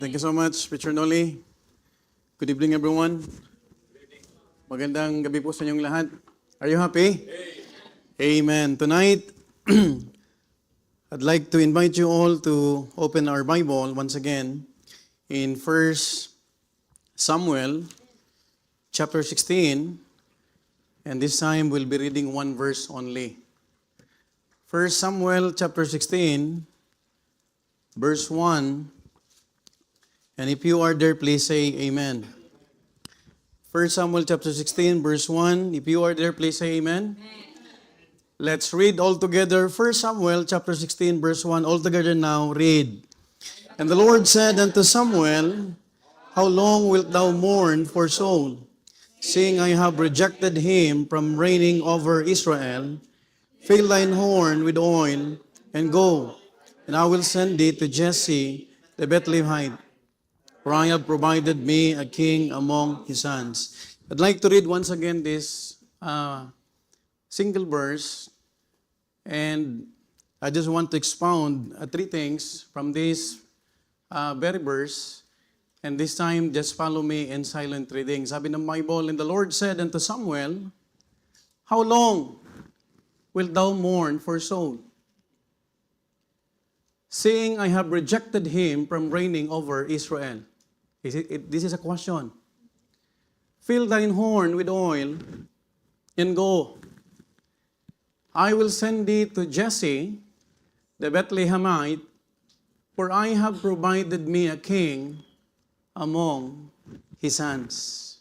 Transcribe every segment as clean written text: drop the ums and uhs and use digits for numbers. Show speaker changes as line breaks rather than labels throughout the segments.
Thank you so much, Preacher Noli. Good evening, everyone. Magandang gabi po sa inyong lahat. Are you happy? Amen. Tonight, I'd like to invite you all to open our Bible once again in 1 Samuel chapter 16. And this time, we'll be reading one verse only. 1 Samuel chapter 16, verse 1. And if you are there, please say amen. 1 Samuel chapter 16, verse 1. If you are there, please say amen. Let's read all together. 1 Samuel chapter 16, verse 1. All together now, read. And the Lord said unto Samuel, How long wilt thou mourn for Saul, seeing I have rejected him from reigning over Israel? Fill thine horn with oil, and go, and I will send thee to Jesse the Bethlehemite. For I have provided me a king among his sons. I'd like to read once again this single verse, and I just want to expound three things from this very verse, and this time just follow me in silent reading. Sabi ng Bible, And the Lord said unto Samuel, How long wilt thou mourn for Saul, seeing I have rejected him from reigning over Israel? This is a question. Fill thine horn with oil, and go. I will send thee to Jesse, the Bethlehemite, for I have provided me a king among his sons.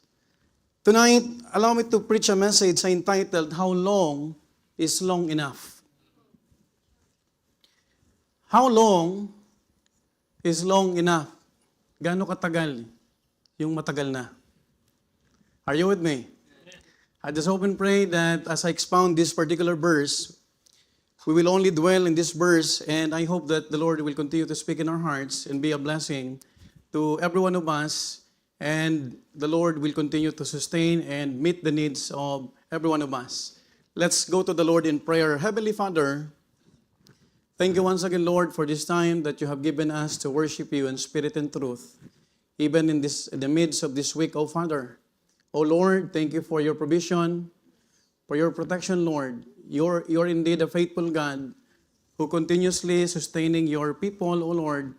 Tonight, allow me to preach a message entitled, How long is long enough? How long is long enough? Gaano katagal yung matagal na? Are you with me? I just hope and pray that as I expound this particular verse, we will only dwell in this verse, and I hope that the Lord will continue to speak in our hearts and be a blessing to every one of us, and the Lord will continue to sustain and meet the needs of every one of us. Let's go to the Lord in prayer. Heavenly Father, thank you once again, Lord, for this time that you have given us to worship you in spirit and truth, even in the midst of this week, O Father. O Lord, thank you for your provision, for your protection, Lord. You're indeed a faithful God who continuously sustaining your people, O Lord,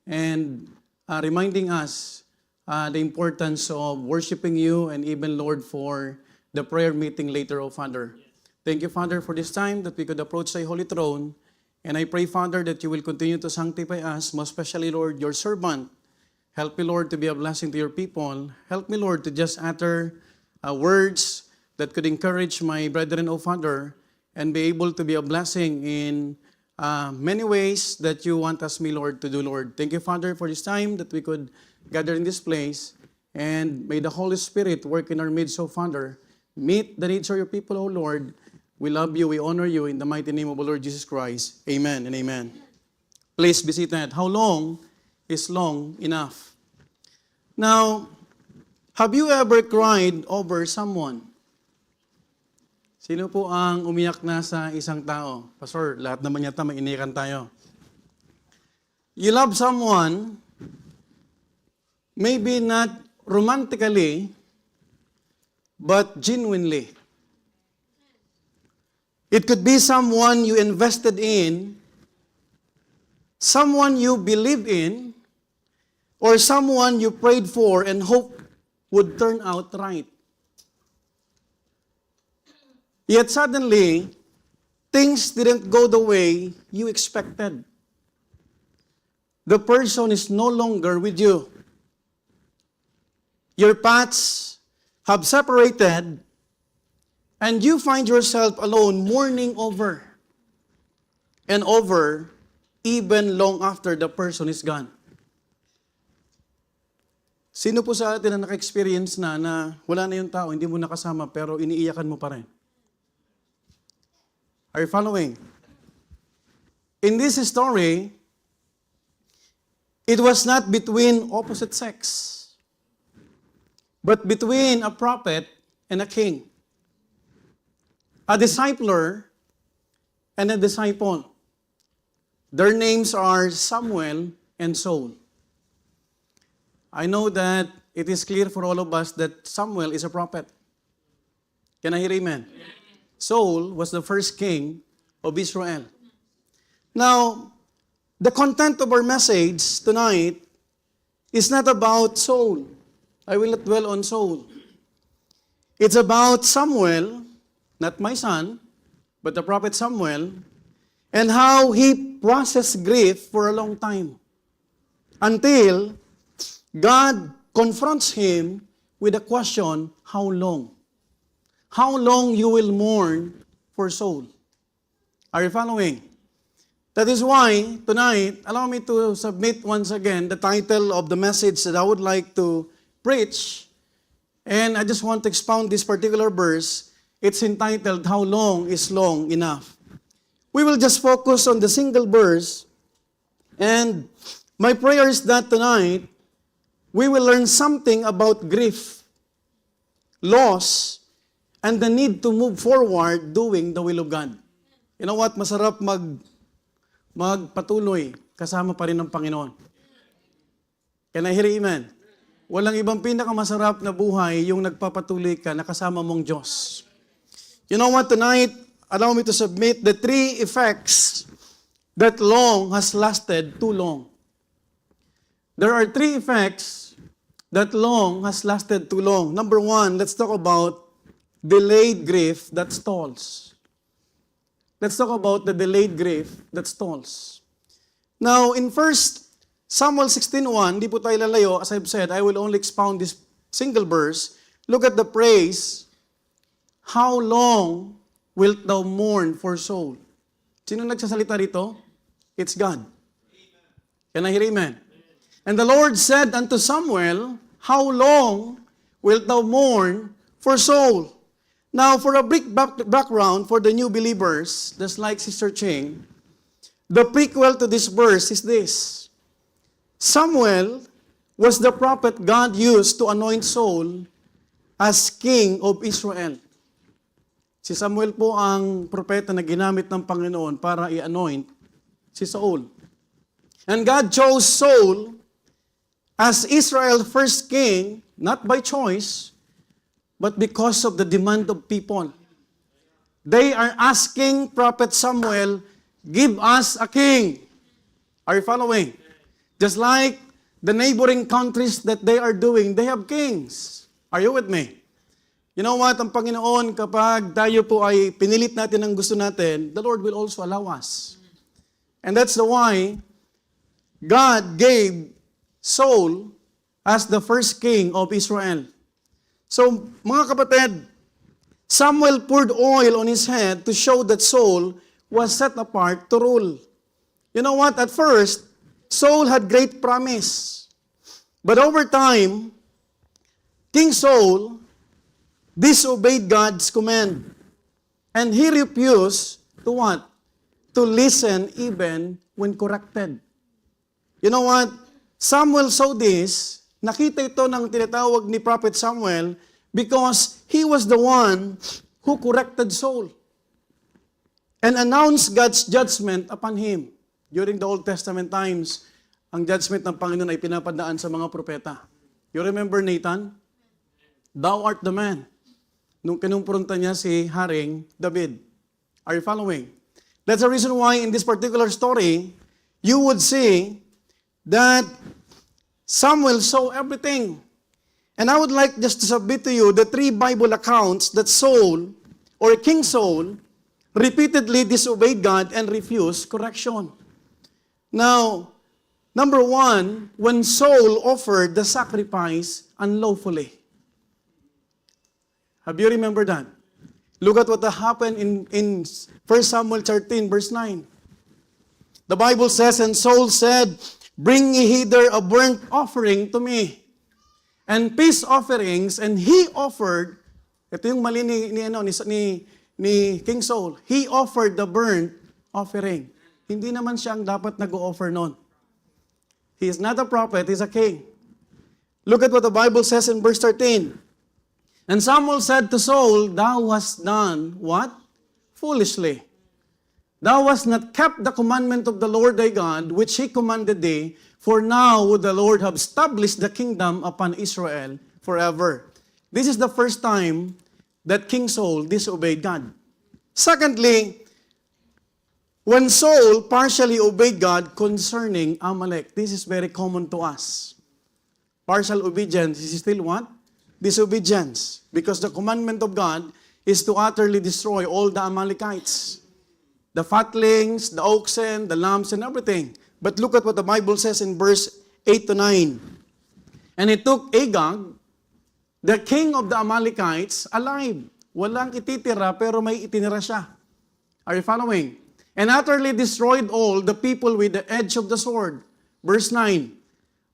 and reminding us the importance of worshiping you, and even, Lord, for the prayer meeting later, O Father. Thank you, Father, for this time that we could approach thy holy throne. And I pray, Father, that you will continue to sanctify us, most especially, Lord, your servant. Help me, Lord, to be a blessing to your people. Help me, Lord, to just utter words that could encourage my brethren, O Father, and be able to be a blessing in many ways that you want us, me, Lord, to do, Lord. Thank you, Father, for this time that we could gather in this place, and may the Holy Spirit work in our midst, O Father. Meet the needs of your people, O Lord. We love you, we honor you in the mighty name of the Lord Jesus Christ. Amen and amen. Please be seated. How long is long enough? Now, have you ever cried over someone? Sino po ang umiyak na sa isang tao? Pastor, lahat naman yata may iniyakan tayo. You love someone, maybe not romantically, but genuinely. It could be someone you invested in, someone you believe in, or someone you prayed for and hoped would turn out right. Yet suddenly, things didn't go the way you expected. The person is no longer with you. Your paths have separated, and you find yourself alone mourning over and over, even long after the person is gone. Sino po sa atin na naka-experience na wala na yung tao, hindi mo nakasama, pero iniiyakan mo pa rin? Are you following? In this story, it was not between opposite sex, but between a prophet and a king. A discipler and a disciple. Their names are Samuel and Saul. I know that it is clear for all of us that Samuel is a prophet. Can I hear amen? Saul was the first king of Israel. Now, the content of our message tonight is not about Saul. I will not dwell on Saul. It's about Samuel, not my son, but the prophet Samuel, and how he processed grief for a long time until God confronts him with the question, how long? How long you will mourn for Saul? Are you following? That is why, tonight, allow me to submit once again the title of the message that I would like to preach. And I just want to expound this particular verse. It's entitled, How Long is Long Enough? We will just focus on the single verse. And my prayer is that tonight, we will learn something about grief, loss, and the need to move forward doing the will of God. You know what? Masarap magpatuloy kasama pa rin ng Panginoon. Can I hear amen? Walang ibang pinakamasarap na buhay yung nagpapatuloy ka na kasama mong Diyos. You know what? Tonight, allow me to submit the 3 effects that long has lasted too long. There are 3 effects that long has lasted too long. Number 1, let's talk about delayed grief that stalls. Let's talk about the delayed grief that stalls. Now, in 1 Samuel 16:1, di po tayo lalayo, as I've said, I will only expound this single verse. Look at the praise. How long wilt thou mourn for Saul? Sino nagsasalita rito? It's God. Can I hear amen? And the Lord said unto Samuel, how long wilt thou mourn for Saul? Now, for a brief background for the new believers, just like Sister Ching, the prequel to this verse is this. Samuel was the prophet God used to anoint Saul as king of Israel. Si Samuel po ang propeta na ginamit ng Panginoon para i-anoint si Saul. And God chose Saul as Israel's first king, not by choice, but because of the demand of people. They are asking Prophet Samuel, give us a king. Are you following? Just like the neighboring countries that they are doing, they have kings. Are you with me? You know what? Ang Panginoon, kapag tayo po ay pinilit natin ang gusto natin, the Lord will also allow us. And that's the why God gave Saul as the first king of Israel. So, mga kapatid, Samuel poured oil on his head to show that Saul was set apart to rule. You know what? At first, Saul had great promise. But over time, King Saul disobeyed God's command. And he refused to what? To listen even when corrected. You know what? Samuel saw this. Nakita ito ng tinatawag ni Prophet Samuel because he was the one who corrected Saul and announced God's judgment upon him. During the Old Testament times, ang judgment ng Panginoon ay pinapadaan sa mga propeta. You remember Nathan? Thou art the man. Nung kinumpronta niya si Haring David. Are you following? That's the reason why in this particular story, you would see that Samuel saw everything. And I would like just to submit to you the 3 Bible accounts that Saul, or King Saul, repeatedly disobeyed God and refused correction. Now, number 1, when Saul offered the sacrifice unlawfully. Have you remembered that? Look at what happened in 1 Samuel 13, verse 9. The Bible says, and Saul said, bring ye hither a burnt offering to me, and peace offerings, and he offered, ito yung mali ni King Saul, he offered the burnt offering. Hindi naman siya ang dapat nag-o-offer nun. He is not a prophet, he's a king. Look at what the Bible says in verse 13. And Samuel said to Saul, thou hast done what? Foolishly. Thou hast not kept the commandment of the Lord thy God, which he commanded thee, For now would the Lord have established the kingdom upon Israel forever. This is the first time that King Saul disobeyed God. Secondly, when Saul partially obeyed God concerning Amalek, this is very common to us. Partial obedience is still what? Disobedience. Because the commandment of God is to utterly destroy all the Amalekites. The fatlings, the oxen, the lambs, and everything. But look at what the Bible says in verse 8 to 9. And it took Agag, the king of the Amalekites, alive. Walang ititira, pero may itinira siya. Are you following? And utterly destroyed all the people with the edge of the sword. Verse 9.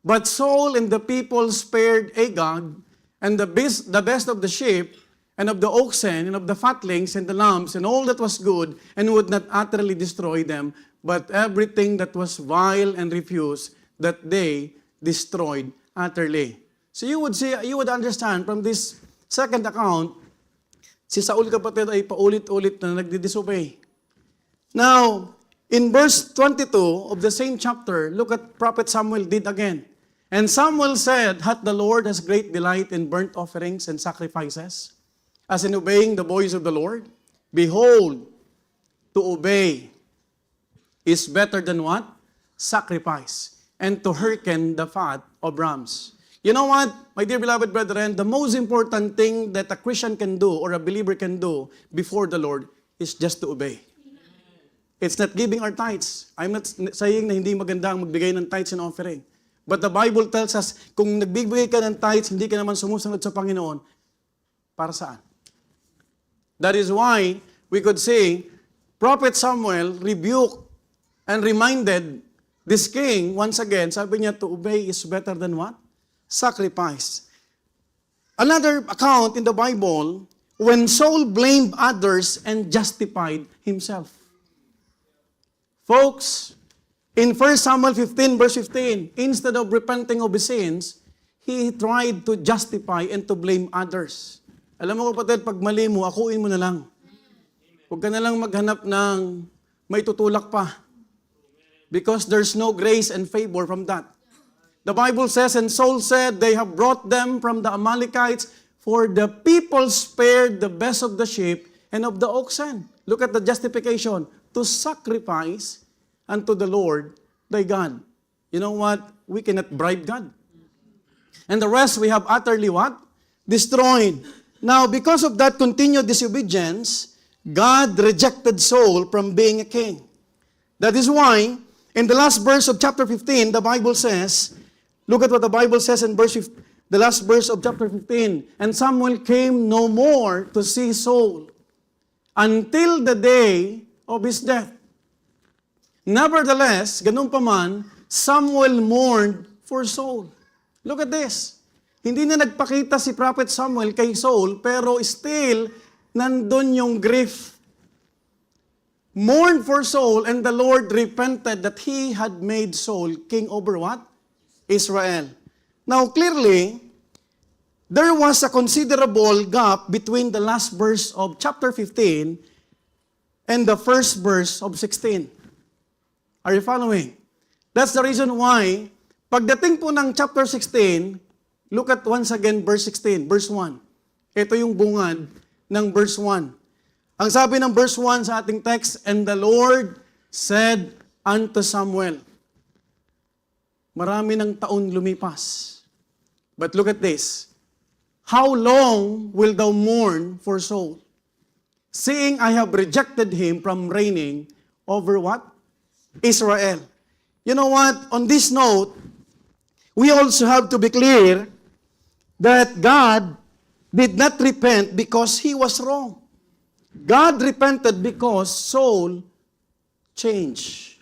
But Saul and the people spared Agag, and the best of the sheep, and of the oxen, and of the fatlings, and the lambs, and all that was good, and would not utterly destroy them, but everything that was vile and refuse, that they destroyed utterly. So you would understand from this second account, si Saul kapatid ay paulit-ulit na nagdi-disobey. Now, in verse 22 of the same chapter, look at Prophet Samuel did again. And Samuel said, hath the Lord has great delight in burnt offerings and sacrifices, as in obeying the voice of the Lord? Behold, to obey is better than what? Sacrifice. And to hearken the fat of rams. You know what, my dear beloved brethren, the most important thing that a Christian can do or a believer can do before the Lord is just to obey. It's not giving our tithes. I'm not saying na hindi maganda ang magbigay ng tithes and offering. But the Bible tells us, kung nagbibigay ka ng tithes, hindi ka naman sumusunod sa Panginoon, para saan? That is why we could say, Prophet Samuel rebuked and reminded this king, once again, sabi niya, to obey is better than what? Sacrifice. Another account in the Bible, when Saul blamed others and justified himself. Folks, in 1 Samuel 15 verse 15, instead of repenting of his sins, he tried to justify and to blame others. Alam mo kapatid, pag mali mo, akuin mo na lang. Huwag ka na lang maghanap ng may tutulak pa. Because there's no grace and favor from that. The Bible says, and Saul said, they have brought them from the Amalekites, for the people spared the best of the sheep and of the oxen. Look at the justification. To sacrifice unto the Lord thy God. You know what? We cannot bribe God. And the rest we have utterly what? Destroyed. Now, because of that continued disobedience, God rejected Saul from being a king. That is why, in the last verse of chapter 15, the Bible says, look at what the Bible says in the last verse of chapter 15, and Samuel came no more to see Saul until the day of his death. Nevertheless, ganun pa man, Samuel mourned for Saul. Look at this. Hindi na nagpakita si Prophet Samuel kay Saul, pero still, nandun yung grief. Mourned for Saul, and the Lord repented that he had made Saul king over what? Israel. Now, clearly, there was a considerable gap between the last verse of chapter 15 and the first verse of 16. Are you following? That's the reason why, pagdating po ng chapter 16, look at once again verse 16, verse 1. Ito yung bungad ng verse 1. Ang sabi ng verse 1 sa ating text, and the Lord said unto Samuel. Marami ng taon lumipas. But look at this. How long will thou mourn for Saul? Seeing I have rejected him from reigning over what? Israel. You know what? On this note, we also have to be clear that God did not repent because he was wrong. God repented because Saul changed.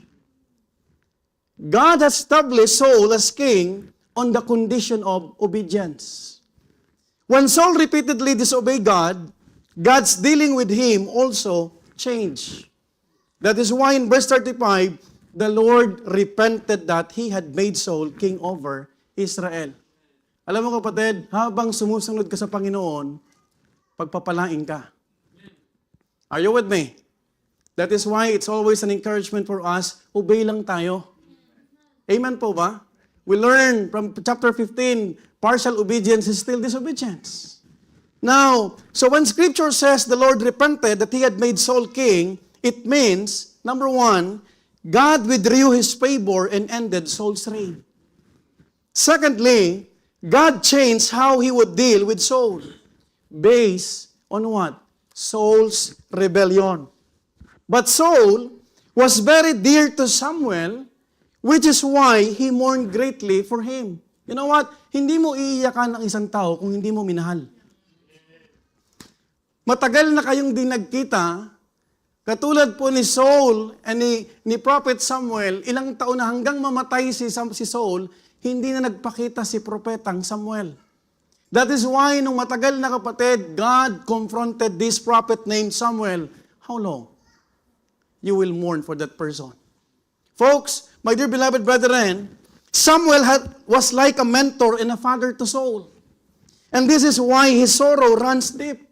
God has established Saul as king on the condition of obedience. When Saul repeatedly disobeyed God, God's dealing with him also changed. That is why in verse 35, the Lord repented that he had made Saul king over Israel. Alam mo kapatid, habang sumusunod ka sa Panginoon, pagpapalain ka. Are you with me? That is why it's always an encouragement for us, obey lang tayo. Amen po ba? We learn from chapter 15, partial obedience is still disobedience. Now, so when Scripture says the Lord repented that He had made Saul king, it means, number one, God withdrew His favor and ended Saul's reign. Secondly, God changed how He would deal with Saul based on what? Saul's rebellion. But Saul was very dear to Samuel, which is why he mourned greatly for him. You know what? Hindi mo iiyakan ang isang tao kung hindi mo minahal. Matagal na kayong di nagkita, katulad po ni Saul and ni Prophet Samuel, ilang taon na hanggang mamatay si Saul, hindi na nagpakita si propetang Samuel. That is why, nung matagal na kapatid, God confronted this prophet named Samuel. How long? You will mourn for that person. Folks, my dear beloved brethren, Samuel was like a mentor and a father to Saul. And this is why his sorrow runs deep.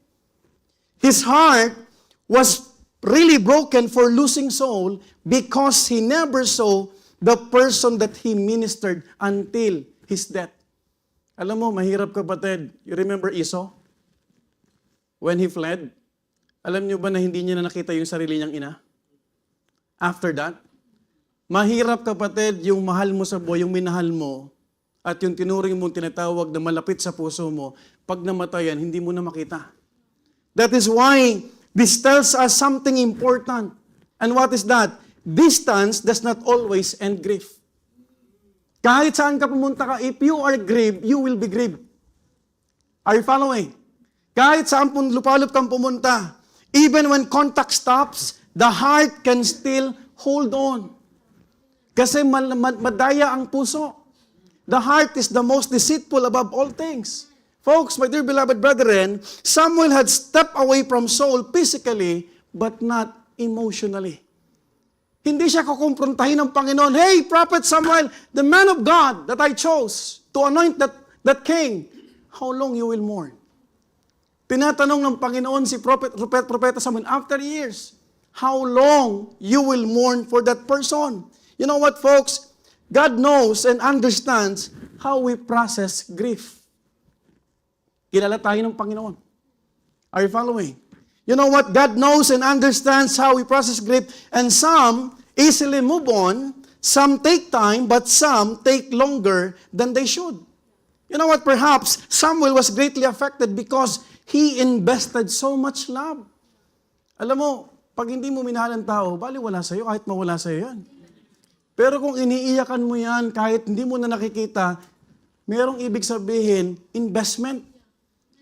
His heart was really broken for losing Saul because he never saw the person that he ministered until his death. Alam mo, mahirap kapatid. You remember Esau? When he fled? Alam niyo ba na hindi niya na nakita yung sarili niyang ina? After that, mahirap kapatid yung mahal mo sa buhay, yung minahal mo, at yung tinuring mong tinatawag na malapit sa puso mo, pag namatayan, hindi mo na makita. That is why this tells us something important. And what is that? Distance does not always end grief. Kahit saan ka pumunta ka, if you are grieved, you will be grieved. Are you following? Kahit saan lupalop kang pumunta, even when contact stops, the heart can still hold on. Kasi madaya ang puso. The heart is the most deceitful above all things. Folks, my dear beloved brethren, Samuel had stepped away from Saul physically, but not emotionally. Hindi siya kukumprontahin ng Panginoon, "Hey, Prophet Samuel, the man of God that I chose to anoint that king, how long you will mourn?" Tinatanong ng Panginoon si Propeta Samuel, after years, how long you will mourn for that person? You know what, folks? God knows and understands how we process grief. Kilala tayo ng Panginoon. Are you following? You know what? God knows and understands how we process grief, and some easily move on, some take time, but some take longer than they should. You know what? Perhaps Samuel was greatly affected because he invested so much love. Alam mo, pag hindi mo minahal ang tao, baliwala sa'yo kahit mawala sa'yo yan. Pero kung iniiyakan mo yan, kahit hindi mo na nakikita, merong ibig sabihin, investment.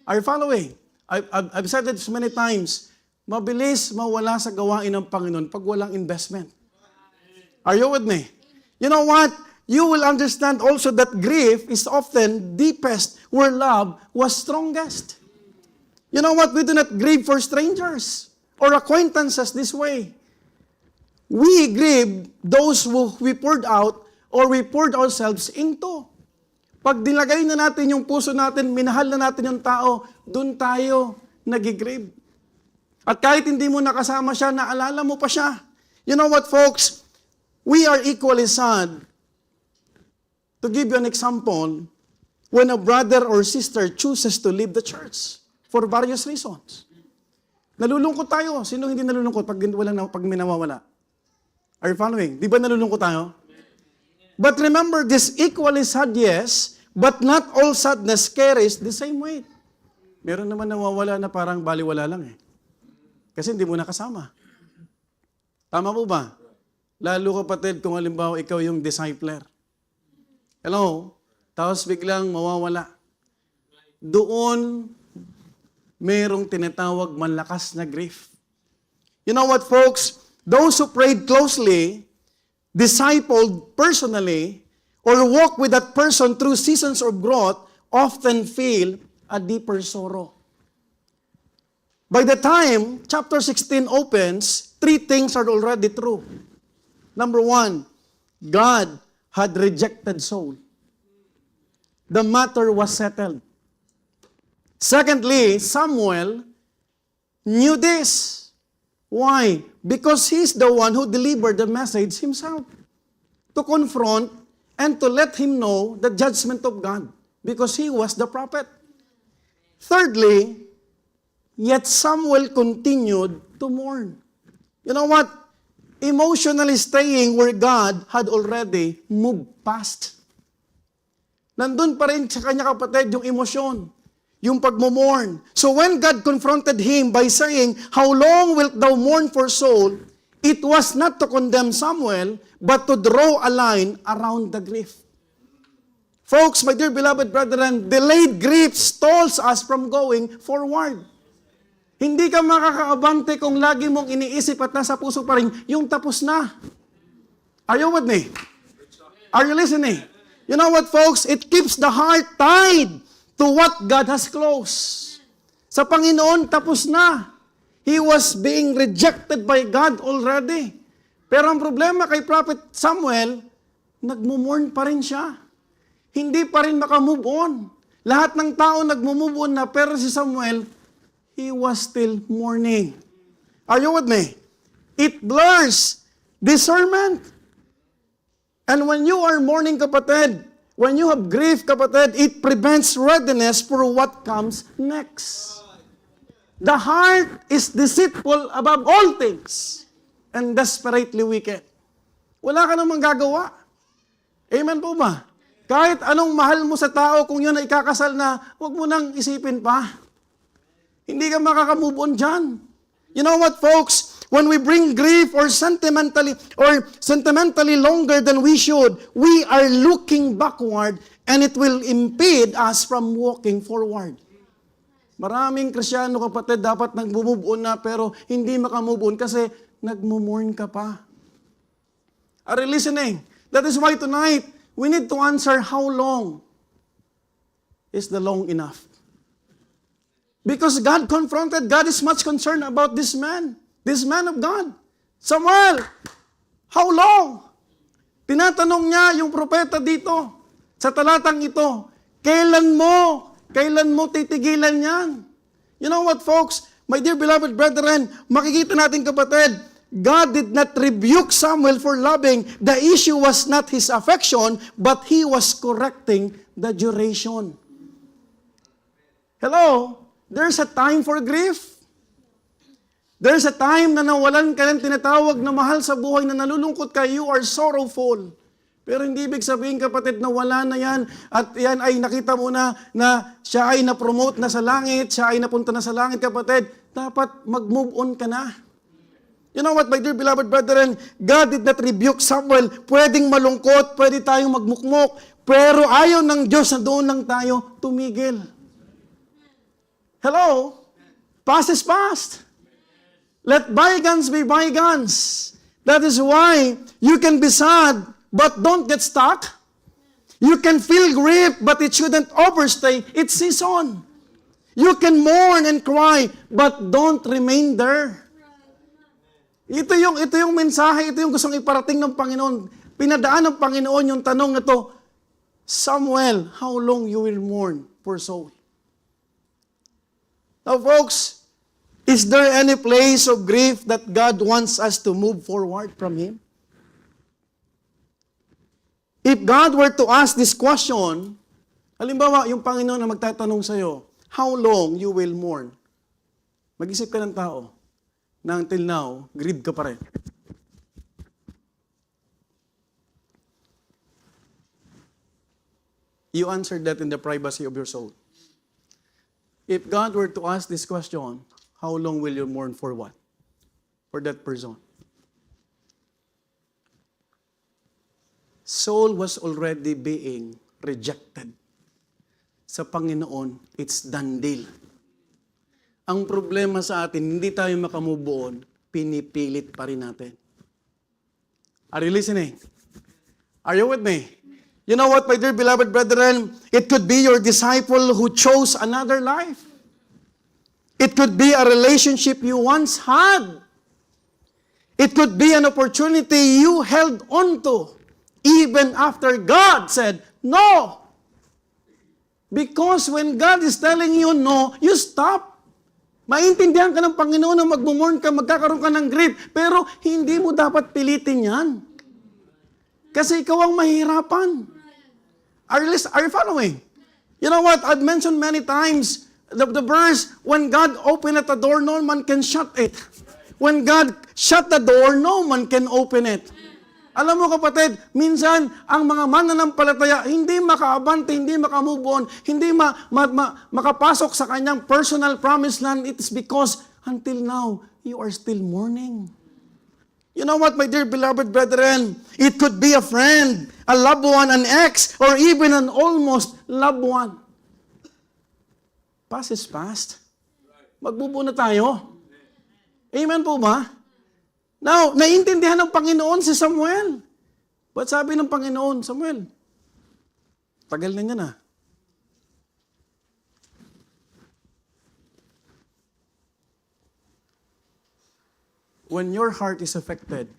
Are you following? I've said this many times, mabilis mawala sa gawain ng Panginoon pag walang investment. Are you with me? You know what? You will understand also that grief is often deepest where love was strongest. You know what? We do not grieve for strangers or acquaintances this way. We grieve those who we poured out or we poured ourselves into. Pag nilagay na natin yung puso natin, minahal na natin yung tao, doon tayo nag-grieve. At kahit hindi mo nakasama siya, naalala mo pa siya. You know what, folks? We are equally sad. To give you an example, when a brother or sister chooses to leave the church for various reasons. Nalulungkot tayo. Sino hindi nalulungkot pag may nawawala? Are you following? Di ba nalulungkot tayo? But remember, this equally sad, yes, but not all sadness carries the same weight. Meron naman nawawala na parang baliwala lang eh. Kasi hindi mo nakasama. Tama po ba? Lalo kapatid kung halimbawa ikaw yung discipler. Hello? Tapos biglang mawawala. Doon, merong tinatawag malakas na grief. You know what, folks? Those who prayed closely, discipled personally, or walk with that person through seasons of growth often feel a deeper sorrow. By the time chapter 16 opens, 3 things are already true. Number 1, God had rejected Saul. The matter was settled. Secondly, Samuel knew this. Why? Because he's the one who delivered the message himself to confront and to let him know the judgment of God because he was the prophet. Thirdly, yet Samuel continued to mourn. You know what? Emotionally staying where God had already moved past. Nandun pa rin sa kanya kapatid yung emosyon, yung pagmumorn. So when God confronted him by saying, "How long wilt thou mourn for Saul?" It was not to condemn Samuel, but to draw a line around the grief. Folks, my dear beloved brethren, delayed grief stalls us from going forward. Hindi ka makakaabante kung lagi mong iniisip at nasa puso pa rin yung tapos na. Are you with me? Are you listening? You know what, folks? It keeps the heart tied to what God has closed. Sa Panginoon, tapos na. He was being rejected by God already. Pero ang problema kay Prophet Samuel, nagmumorn pa rin siya. Hindi pa rin makamove on. Lahat ng tao nagmumove on na, pero si Samuel, he was still mourning. Are you with me? It blurs discernment. And when you are mourning, kapatid, when you have grief, kapatid, it prevents readiness for what comes next. The heart is deceitful above all things and desperately wicked. Wala ka namang gagawa. Amen po ba? Kahit anong mahal mo sa tao, kung yun ay ikakasal na, huwag mo nang isipin pa. Hindi ka makakamove on dyan. You know what, folks? When we bring grief or sentimentally longer than we should, we are looking backward and it will impede us from walking forward. Maraming Kristiyano, kapatid, dapat nag-move on na pero hindi makamove on kasi nagmumurn ka pa. Are you listening? That is why tonight, we need to answer how long is the long enough. Because God confronted, God is much concerned about this man of God. Samuel, how long? Tinatanong niya yung propeta dito, sa talatang ito, kailan mo titigilan yan? You know what, folks? My dear beloved brethren, makikita natin, kapatid, God did not rebuke Samuel for loving. The issue was not his affection, but he was correcting the duration. Hello? There's a time for grief. There's a time na nawalan ka ng tinatawag na mahal sa buhay, na nalulungkot ka, you are sorrowful. Pero hindi ibig sabihin, kapatid, na wala na yan at yan ay nakita mo na siya ay na-promote na sa langit, siya ay napunta na sa langit, kapatid. Dapat mag-move on ka na. You know what, my dear beloved brethren, God did not rebuke Samuel. Pwedeng malungkot, pwede tayong magmukmok, pero ayaw ng Diyos na doon lang tayo tumigil. Hello? Past is past. Let bygones be bygones. That is why you can be sad, but don't get stuck. You can feel grief, but it shouldn't overstay its season. You can mourn and cry, but don't remain there. Ito yung mensahe, ito yung gustong iparating ng Panginoon. Pinadaan ng Panginoon yung tanong na to, Samuel, how long you will mourn for Saul? Now, folks, is there any place of grief that God wants us to move forward from Him? If God were to ask this question, halimbawa, yung Panginoon na magtatanong sa'yo, how long you will mourn? Mag-isip ka ng tao na until now, grieved ka pa rin. You answered that in the privacy of your soul. If God were to ask this question, how long will you mourn for what? For that person. Saul was already being rejected. Sa Panginoon, it's done deal. Ang problema sa atin, hindi tayo makamove on, pinipilit pa rin natin. Are you listening? Are you with me? You know what, my dear beloved brethren? It could be your disciple who chose another life. It could be a relationship you once had. It could be an opportunity you held on to, even after God said, no. Because when God is telling you no, you stop. Maintindihan ka ng Panginoon na magmumurn ka, magkakaroon ka ng grief, pero hindi mo dapat pilitin yan. Kasi ikaw ang mahihirapan. Are you following? You know what? I've mentioned many times the verse, when God opened the door, no man can shut it. When God shut the door, no man can open it. Alam mo kapatid, minsan ang mga mananampalataya hindi makaabante, hindi makamove on, hindi makapasok sa kanyang personal promised land. It is because until now, you are still mourning. You know what, my dear beloved brethren? It could be a friend, a loved one, an ex, or even an almost loved one. Past is past. Magbubuo na tayo. Amen po ba? Now, naiintindihan ng Panginoon si Samuel. Ba't sabi ng Panginoon, Samuel, tagal na niya na. When your heart is affected,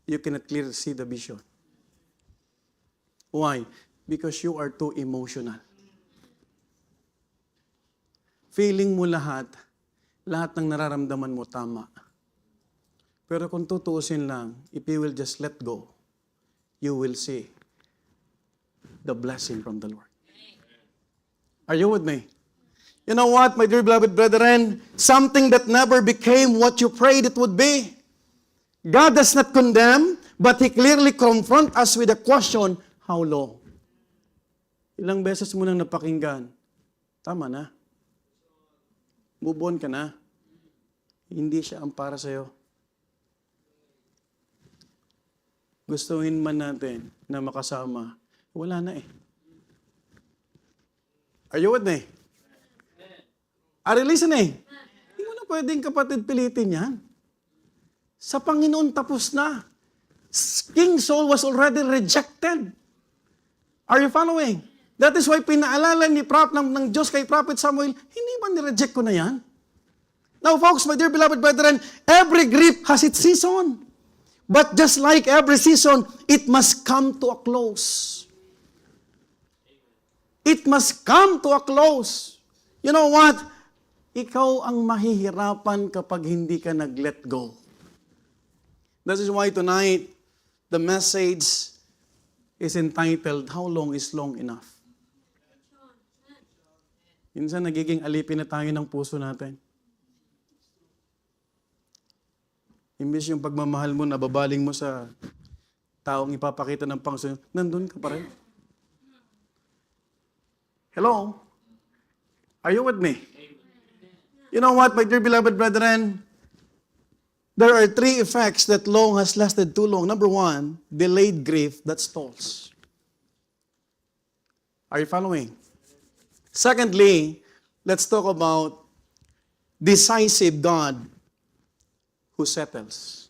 you cannot clearly see the vision. Why? Because you are too emotional. Feeling mo lahat ng nararamdaman mo tama. Pero kung tutuusin lang, if you will just let go, you will see the blessing from the Lord. Are you with me? You know what, my dear beloved brethren? Something that never became what you prayed it would be. God does not condemn, but He clearly confronts us with the question, how long? Ilang beses mo nang napakinggan, tama na. Move on ka na. Hindi siya ang para sa'yo. Gustuhin man natin na makasama, wala na eh. Are you with me? Are you listening? Hindi mo na pwedeng kapatid pilitin yan. Sa Panginoon tapos na. King Saul was already rejected. Are you following? That is why pinaalala ng Diyos kay Prophet Samuel, hindi ba ni-reject ko na yan? Now folks, my dear beloved brethren, every grief has its season. But just like every season, it must come to a close. It must come to a close. You know what? Ikaw ang mahihirapan kapag hindi ka nag-let go. This is why tonight, the message is entitled, How Long is Long Enough? Minsan nagiging alipin na tayo ng puso natin. Imbis yung pagmamahal mo, nababaling mo sa taong ipapakita ng Panginoon, nandun ka pa rin. Hello? Are you with me? You know what, my dear beloved brethren? There are 3 effects that long has lasted too long. Number 1, delayed grief that stalls. Are you following? Secondly, let's talk about decisive God who settles.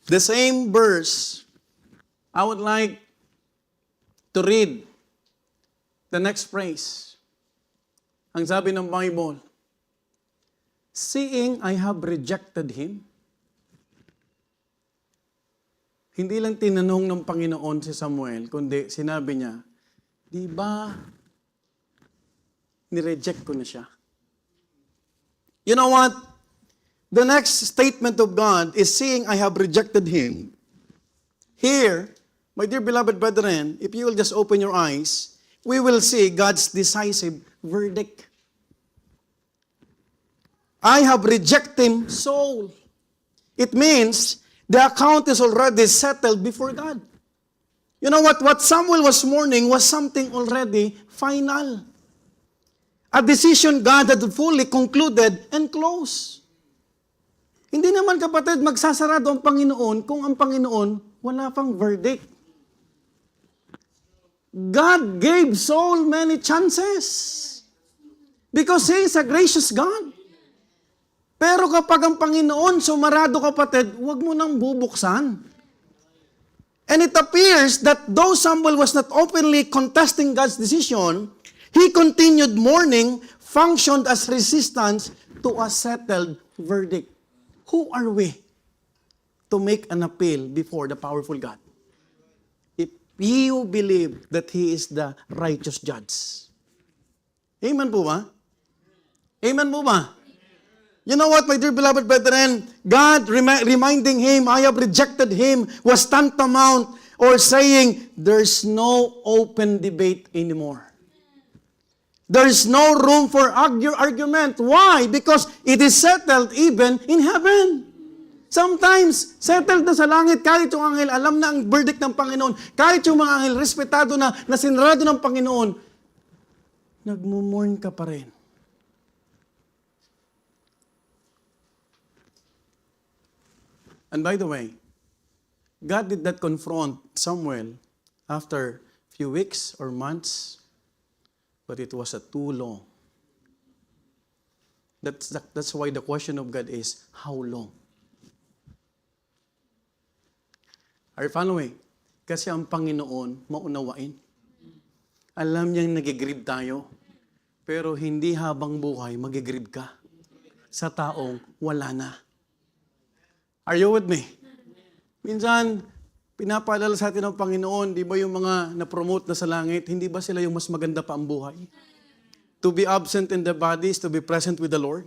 The same verse, I would like to read the next phrase. Ang sabi ng Bible, seeing I have rejected him. Hindi lang tinanong ng Panginoon si Samuel, kundi sinabi niya, di ba nireject ko na siya? You know what? The next statement of God is seeing I have rejected him. Here, my dear beloved brethren, if you will just open your eyes, we will see God's decisive verdict. I have rejected Saul. It means the account is already settled before God. You know what? What Samuel was mourning was something already final. A decision God had fully concluded and closed. Hindi naman kapatid magsasarado ang Panginoon kung ang Panginoon wala pang verdict. God gave Saul many chances because He is a gracious God. Pero kapag ang Panginoon sumarado kapatid, huwag mo nang bubuksan. And it appears that though Samuel was not openly contesting God's decision, he continued mourning, functioned as resistance to a settled verdict. Who are we to make an appeal before the powerful God? If you believe that He is the righteous judge. Amen po ba? Amen po ba? You know what, my dear beloved brethren? God reminding him, I have rejected him, was tantamount or saying, there's no open debate anymore. There's no room for argument. Why? Because it is settled even in heaven. Sometimes, settled na sa langit, kahit yung anghel, alam na ang verdict ng Panginoon, kahit yung mga anghel, respetado na sinrado ng Panginoon, nagmumurn ka pa rin. And by the way, God did not confront Samuel after few weeks or months, but it was too long. That's why the question of God is, how long? Are you following? Kasi ang Panginoon, maunawain. Alam niyang nagigrieve tayo, pero hindi habang buhay magigrieve ka sa taong wala na. Are you with me? Minsan, pinapaalala sa atin ng Panginoon, di ba yung mga na-promote na sa langit, hindi ba sila yung mas maganda pa ang buhay? To be absent in the body is to be present with the Lord.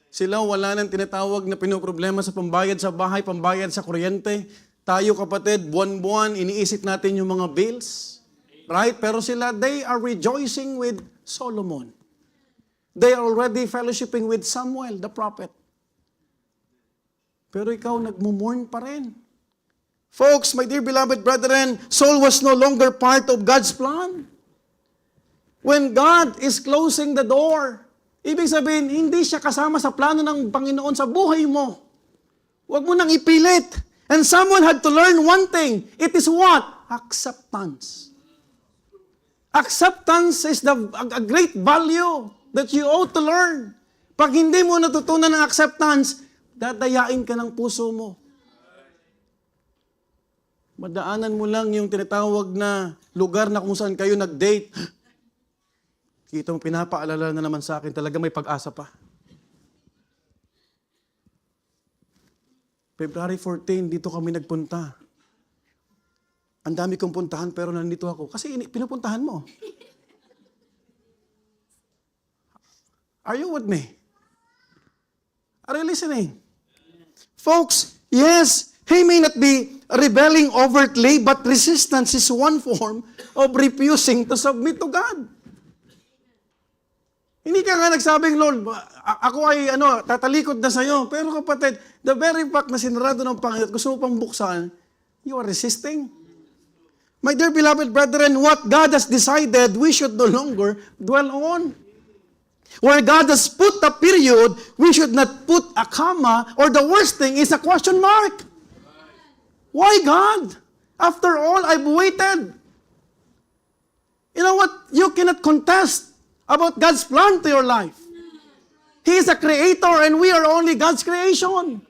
Sila wala nang tinatawag na pinoproblema sa pambayad sa bahay, pambayad sa kuryente. Tayo kapatid, buwan-buwan, iniisip natin yung mga bills. Right? Pero sila, they are rejoicing with Solomon. They are already fellowshipping with Samuel, the prophet. Pero ikaw, nagmumurn pa rin. Folks, my dear beloved brethren, Saul was no longer part of God's plan. When God is closing the door, ibig sabihin, hindi siya kasama sa plano ng Panginoon sa buhay mo. Huwag mo nang ipilit. And someone had to learn one thing. It is what? Acceptance. Acceptance is a great value that you ought to learn. Pag hindi mo natutunan ng acceptance, dadayain ka ng puso mo. Madaanan mo lang yung tinatawag na lugar na kung saan kayo nag-date. Kita mo, pinapaalala na naman sa akin, talaga may pag-asa pa. February 14, dito kami nagpunta. Ang dami kong puntahan pero nandito ako. Kasi pinupuntahan mo. Are you with me? Are you listening? Folks, yes, he may not be rebelling overtly, but resistance is one form of refusing to submit to God. Hindi ka nga nagsabing, Lord, ako ay tatalikod na sa'yo. Pero kapatid, the very fact na sinarado ng Panginoon at gusto mo pang buksan, you are resisting. My dear beloved brethren, what God has decided, we should no longer dwell on. Where God has put a period, we should not put a comma, or the worst thing is a question mark. Why God? After all, I've waited. You know what? You cannot contest about God's plan to your life. He is a creator and we are only God's creation.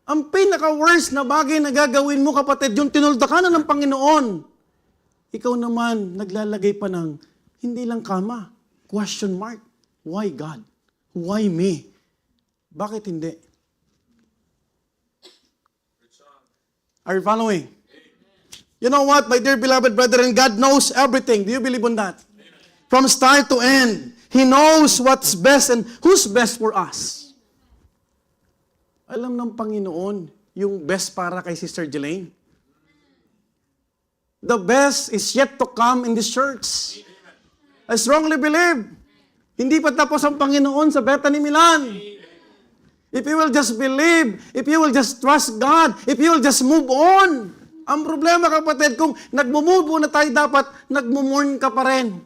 Ang pinaka-worst na bagay na gagawin mo, kapatid, yung tinuldakan ng Panginoon. Ikaw naman, naglalagay pa ng hindi lang kama, question mark. Why God? Why me? Bakit hindi? Are you following? You know what, my dear beloved brethren, God knows everything. Do you believe on that? From start to end, He knows what's best and who's best for us. Alam ng Panginoon yung best para kay Sister Jelaine. The best is yet to come in this church. I strongly believe, hindi pa tapos ang Panginoon sa Bethany Milan. If you will just believe, if you will just trust God, if you will just move on. Ang problema, kapatid, kung nagmumove na tayo dapat, nagmumurn ka pa rin.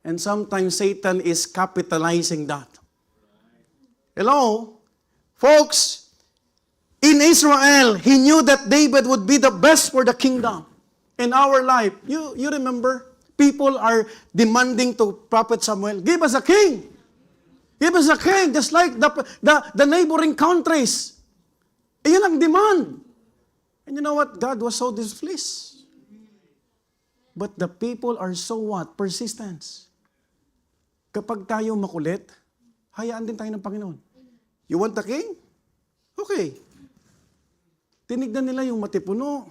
And sometimes Satan is capitalizing that. Hello? Folks, in Israel, he knew that David would be the best for the kingdom. In our life, you remember, people are demanding to Prophet Samuel, give us a king. Give us a king, just like the neighboring countries. Iyan ang demand. And you know what? God was so displeased. But the people are so what? Persistence. Kapag tayo makulit, hayaan din tayo ng Panginoon. You want a king? Okay. Tinignan nila yung matipuno.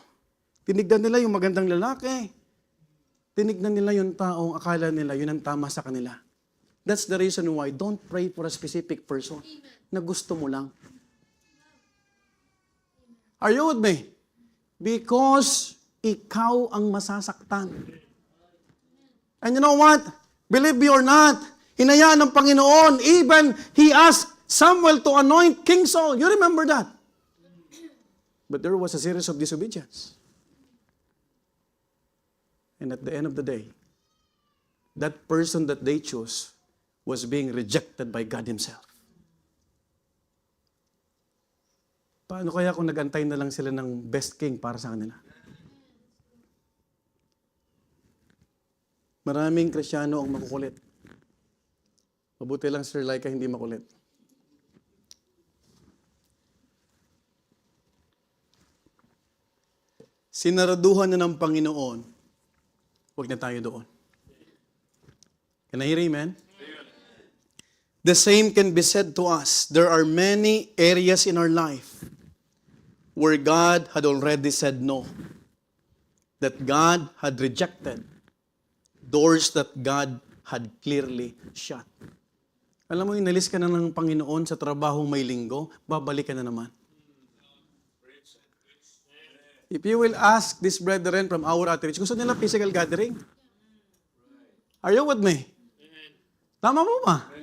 Tinignan nila yung magandang lalaki. Tinignan nila yung taong akala nila yun ang tama sa kanila. That's the reason why don't pray for a specific person na gusto mo lang. Are you with me? Because ikaw ang masasaktan. And you know what? Believe me or not, hinayaan ng Panginoon. Even He asked Samuel to anoint King Saul. You remember that? But there was a series of disobedience. And at the end of the day, that person that they chose was being rejected by God Himself. Paano kaya kung nag-antay na lang sila ng best king para sa kanila? Maraming Kristiyano ang makukulit. Mabuti lang, Sir Laika, hindi makulit. Sinaraduhan na ng Panginoon, huwag na tayo doon. Can I hear amen? The same can be said to us. There are many areas in our life where God had already said no. That God had rejected. Doors that God had clearly shut. Alam mo, inalis ka na ng Panginoon sa trabahong may linggo, babalik ka na naman. If you will ask these brethren from our outreach, gusto nila physical gathering? Are you with me? Tama mo ba?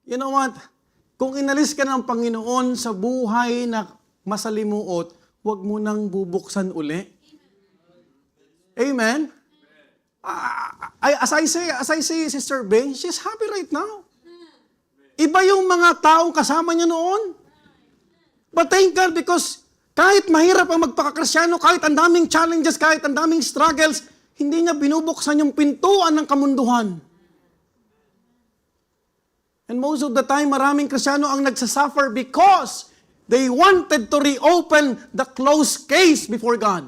You know what? Kung inalis ka ng Panginoon sa buhay na masalimuot, huwag mo nang bubuksan uli. Amen? As I say, Sister Ben, she's happy right now. Iba yung mga taong kasama niya noon. But thank God because kahit mahirap ang magpaka-Kristyano, kahit ang daming challenges, kahit ang daming struggles, hindi niya binubuksan yung pintuan ng kamunduhan. And most of the time, maraming Kristiyano ang nagsasuffer because they wanted to reopen the closed case before God.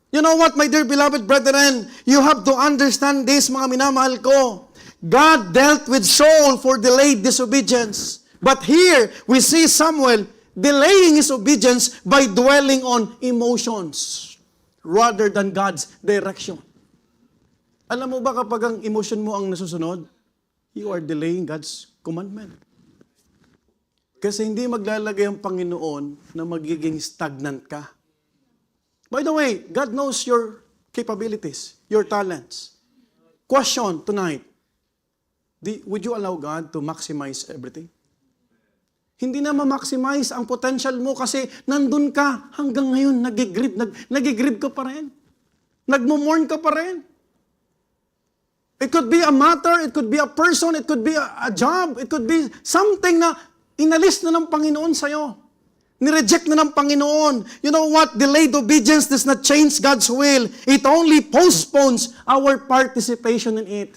You know what, my dear beloved brethren? You have to understand this, mga minamahal ko. God dealt with Saul for delayed disobedience. But here, we see Samuel delaying his obedience by dwelling on emotions rather than God's direction. Alam mo ba kapag ang emotion mo ang nasusunod, you are delaying God's commandment. Kasi hindi maglalagay ang Panginoon na magiging stagnant ka. By the way, God knows your capabilities, your talents. Question tonight, would you allow God to maximize everything? Hindi na ma-maximize ang potential mo kasi nandun ka hanggang ngayon, nagigrieve ka pa rin. Nagmumorn ka pa rin. It could be a matter, it could be a person, it could be a job, it could be something na inalis na ng Panginoon sa'yo. Nireject na ng Panginoon. You know what? Delayed obedience does not change God's will. It only postpones our participation in it.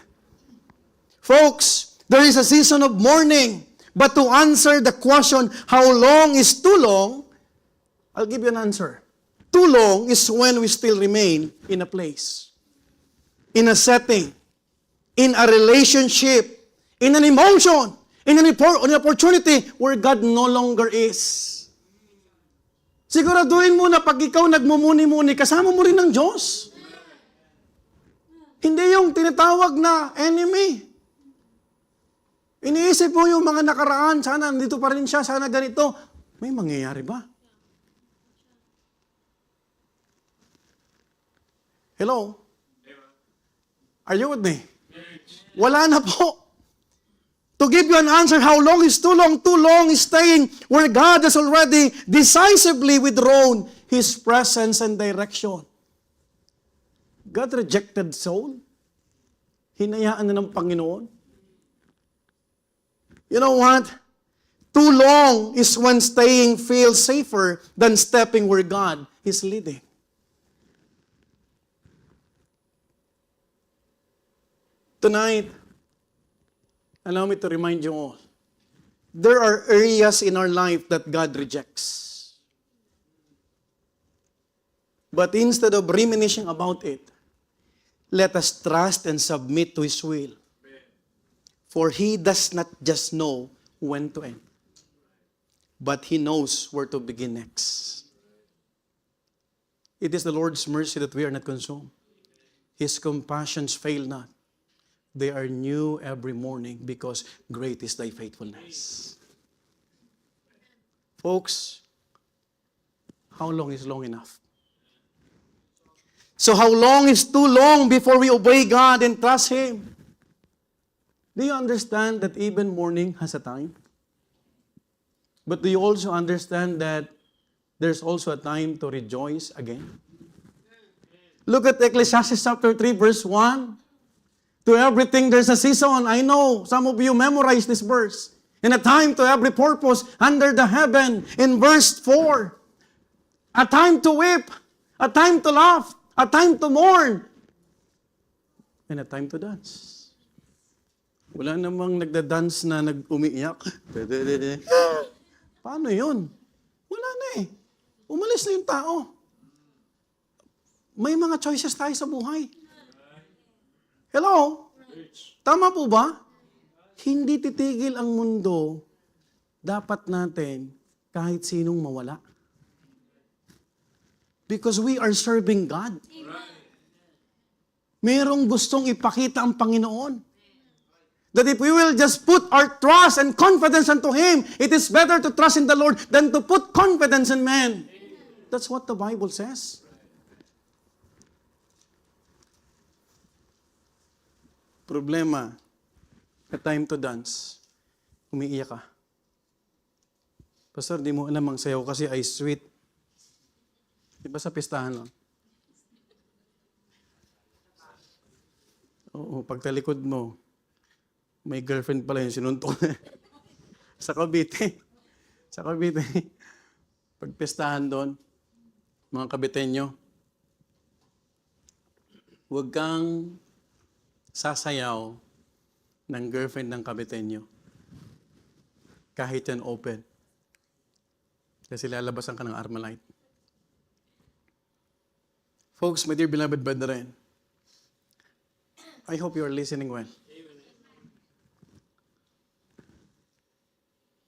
Folks, there is a season of mourning. But to answer the question, how long is too long? I'll give you an answer. Too long is when we still remain in a place, in a setting, in a relationship, in an emotion, in an opportunity where God no longer is. Siguraduhin mo na pag ikaw nagmumuni-muni, kasama mo rin ng Diyos. Hindi yung tinatawag na enemy. Iniisip mo yung mga nakaraan, sana nandito pa rin siya, sana ganito. May mangyayari ba? Hello? Are you with me? Wala na po. To give you an answer, how long is too long? Too long is staying where God has already decisively withdrawn His presence and direction. God rejected Saul. Hinayaan na ng Panginoon. You know what? Too long is when staying feels safer than stepping where God is leading. Tonight, allow me to remind you all, there are areas in our life that God rejects. But instead of reminiscing about it, let us trust and submit to His will. For He does not just know when to end, but He knows where to begin next. It is the Lord's mercy that we are not consumed. His compassions fail not. They are new every morning because great is thy faithfulness. Folks, how long is long enough? So how long is too long before we obey God and trust Him? Do you understand that even morning has a time? But do you also understand that there's also a time to rejoice again? Look at Ecclesiastes chapter 3, verse 1. To everything there's a season. I know some of you memorize this verse. And a time to every purpose under the heaven. In verse 4, a time to weep, a time to laugh, a time to mourn, and a time to dance. Wala namang nagda-dance na nag-umiiyak. Paano yun? Wala na eh. Umalis na yung tao. May mga choices tayo sa buhay. Hello? Tama po ba? Hindi titigil ang mundo, dapat natin kahit sinong mawala. Because we are serving God. Merong gustong ipakita ang Panginoon. That if we will just put our trust and confidence unto Him, it is better to trust in the Lord than to put confidence in man. That's what the Bible says. Problema, a time to dance, umiiyak ka. Pastor, di mo alam ang sayaw kasi ay sweet. Di ba sa pistahan lang? Oo, pagtalikod mo, may girlfriend pala yung sinuntok. Sa Cavite. Sa Cavite. Pagpistahan doon, mga Caviteño, huwag kang sasayaw ng girlfriend ng Caviteño. Kahit yan open. Kasi lalabasan ka ng Armalite. Folks, my dear beloved brethren, I hope you are listening well.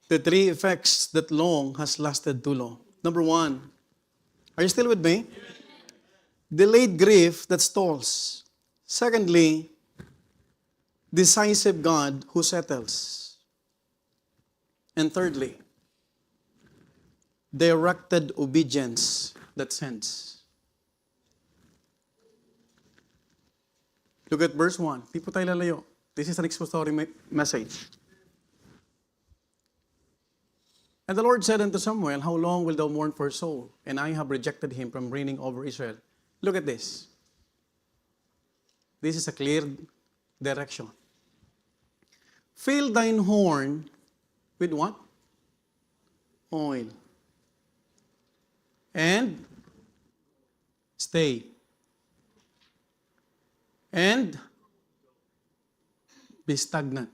The three effects that long has lasted too long. Number one, are you still with me? Delayed grief that stalls. Secondly, decisive God who settles. And thirdly, directed obedience that sends. Look at verse 1. Di po tayo lalayo. This is an expository message. And the Lord said unto Samuel, how long wilt thou mourn for Saul? And I have rejected him from reigning over Israel. Look at this. This is a clear direction. Fill thine horn with what? Oil. And stay. And be stagnant.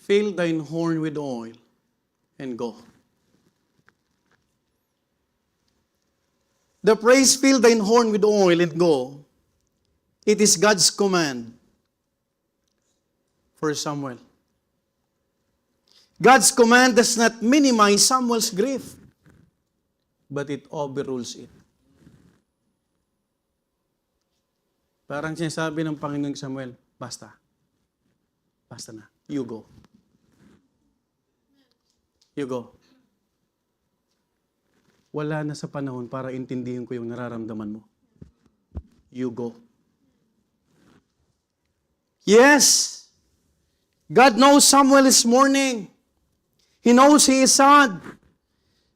Fill thine horn with oil and go. The phrase, fill thine horn with oil and go, it is God's command for Samuel. God's command does not minimize Samuel's grief, but it overrules it. Parang sinasabi ng Panginoong Samuel, basta. Basta na. You go. You go. Wala na sa panahon para intindihin ko yung nararamdaman mo. You go. Yes, God knows Samuel is mourning. He knows he is sad.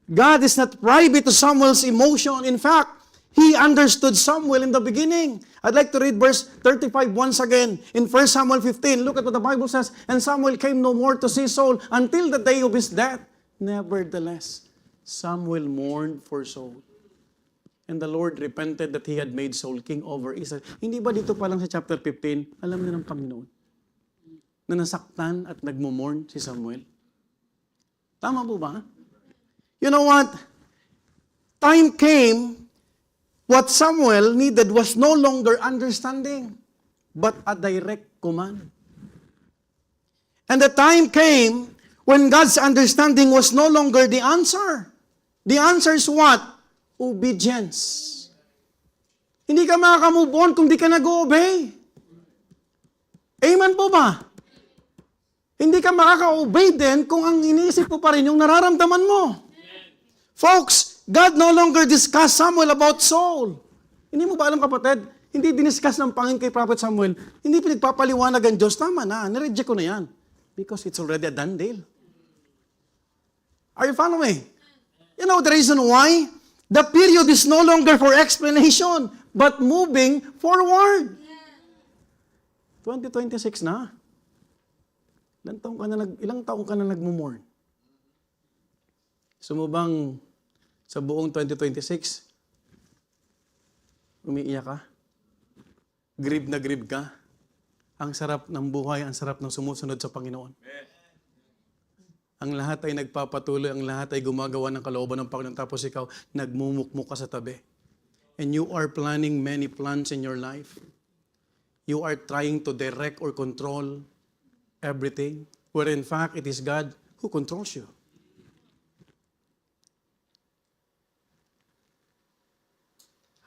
God is not privy to Samuel's emotion. In fact, He understood Samuel in the beginning. I'd like to read verse 35 once again. In 1 Samuel 15, look at what the Bible says. And Samuel came no more to see Saul until the day of his death. Nevertheless, Samuel mourned for Saul. And the Lord repented that he had made Saul king over Israel. Hindi ba dito pa lang sa chapter 15, alam na ng Panginoon na nasaktan at nagmumorn si Samuel? Tama po ba? You know what? Time came. What Samuel needed was no longer understanding, but a direct command. And the time came when God's understanding was no longer the answer. The answer is what? Obedience. Hindi ka makaka-move on kung di ka nag-obey. Amen po ba? Hindi ka makaka-obey din kung ang iniisip mo pa rin yung nararamdaman mo. Folks, God no longer discussed Samuel about Saul. Hindi mo ba alam, kapatid? Hindi diniscuss ng Panginoon kay Prophet Samuel. Hindi pinagpapaliwanag ang Diyos. Tama na, nireject ko na yan. Because it's already a done deal. Are you following me? You know the reason why? The period is no longer for explanation, but moving forward. 2026 na. Ilang taong ka na nagmo-mourn? Sumubang sa buong 2026, umiiyak ka? Grieve na grieve ka? Ang sarap ng buhay, ang sarap ng sumusunod sa Panginoon. Ang lahat ay nagpapatuloy, ang lahat ay gumagawa ng kalooban ng Panginoon, tapos ikaw, nagmumukmuk ka sa tabi. And you are planning many plans in your life. You are trying to direct or control everything, where in fact, it is God who controls you.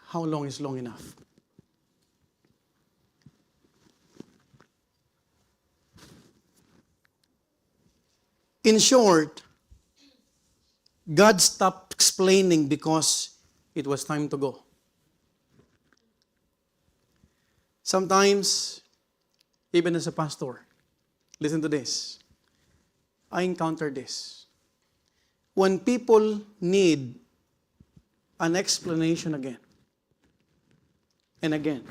How long is long enough? In short, God stopped explaining because it was time to go. Sometimes, even as a pastor, listen to this. I encounter this. When people need an explanation again and again,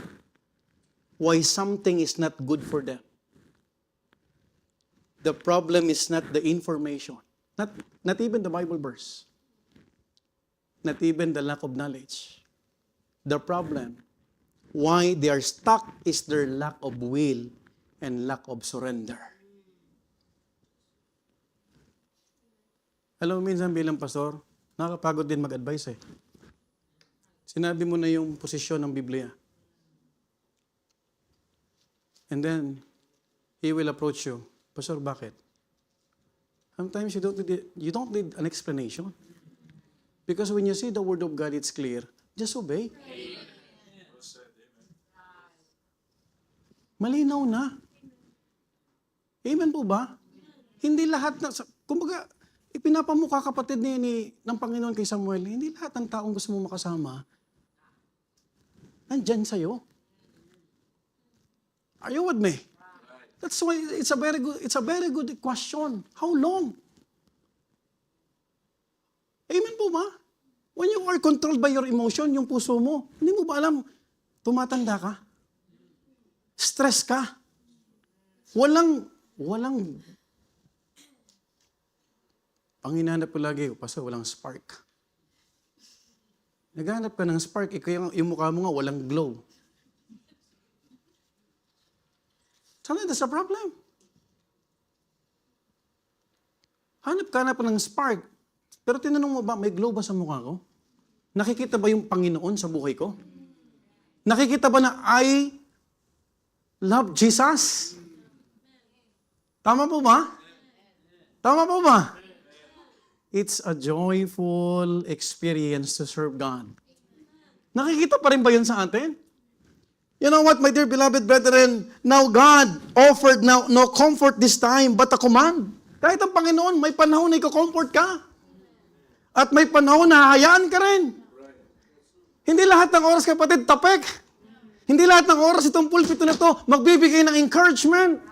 why something is not good for them, the problem is not the information, not even the Bible verse, not even the lack of knowledge. The problem, why they are stuck, is their lack of will and lack of surrender. Alam mo, minsan bilang pastor, nakakapagod din mag-advise eh. Sinabi mo na yung posisyon ng Biblia. And then, he will approach you. Pastor, bakit? Sometimes you don't need an explanation. Because when you see the Word of God, it's clear. Just obey. Malinaw na. Amen po ba? Hindi lahat na, kumbaga, ipinapamukha kapatid ng Panginoon kay Samuel, hindi lahat ng taong gusto mo makasama, nandyan sa'yo. Are you with me? That's why it's a very good question. How long? Amen po ba? When you are controlled by your emotion, yung puso mo, hindi mo ba alam, tumatanda ka? Stress ka? Walang, ang hinahanap ko lagi, Pastor, walang spark. Naghanap ka ng spark, yung mukha mo nga, walang glow. Sana that's a problem. Hanap ng spark. Pero tinanong mo ba, may glow ba sa mukha ko? Nakikita ba yung Panginoon sa buhay ko? Nakikita ba na I love Jesus? Tama po ba? Tama po ba? It's a joyful experience to serve God. Nakikita pa rin ba yun sa atin? You know what, my dear beloved brethren, now God offered no comfort this time, but a command. Kahit ang Panginoon, may panahon na iko-comfort ka. At may panahon na hahayaan ka rin. Hindi lahat ng oras, kapatid, tapek. Hindi lahat ng oras itong pulpito na ito magbibigay ng encouragement.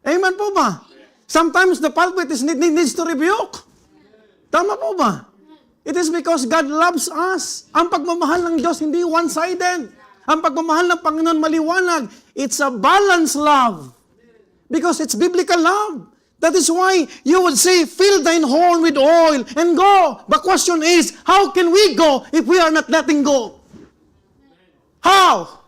Amen po ba? Sometimes the pulpit needs to rebuke. Tama po ba? It is because God loves us. Ang pagmamahal ng Diyos hindi one-sided. Ang pagmamahal ng Panginoon maliwanag. It's a balanced love. Because it's biblical love. That is why you would say, fill thine horn with oil and go. The question is, how can we go if we are not letting go? How?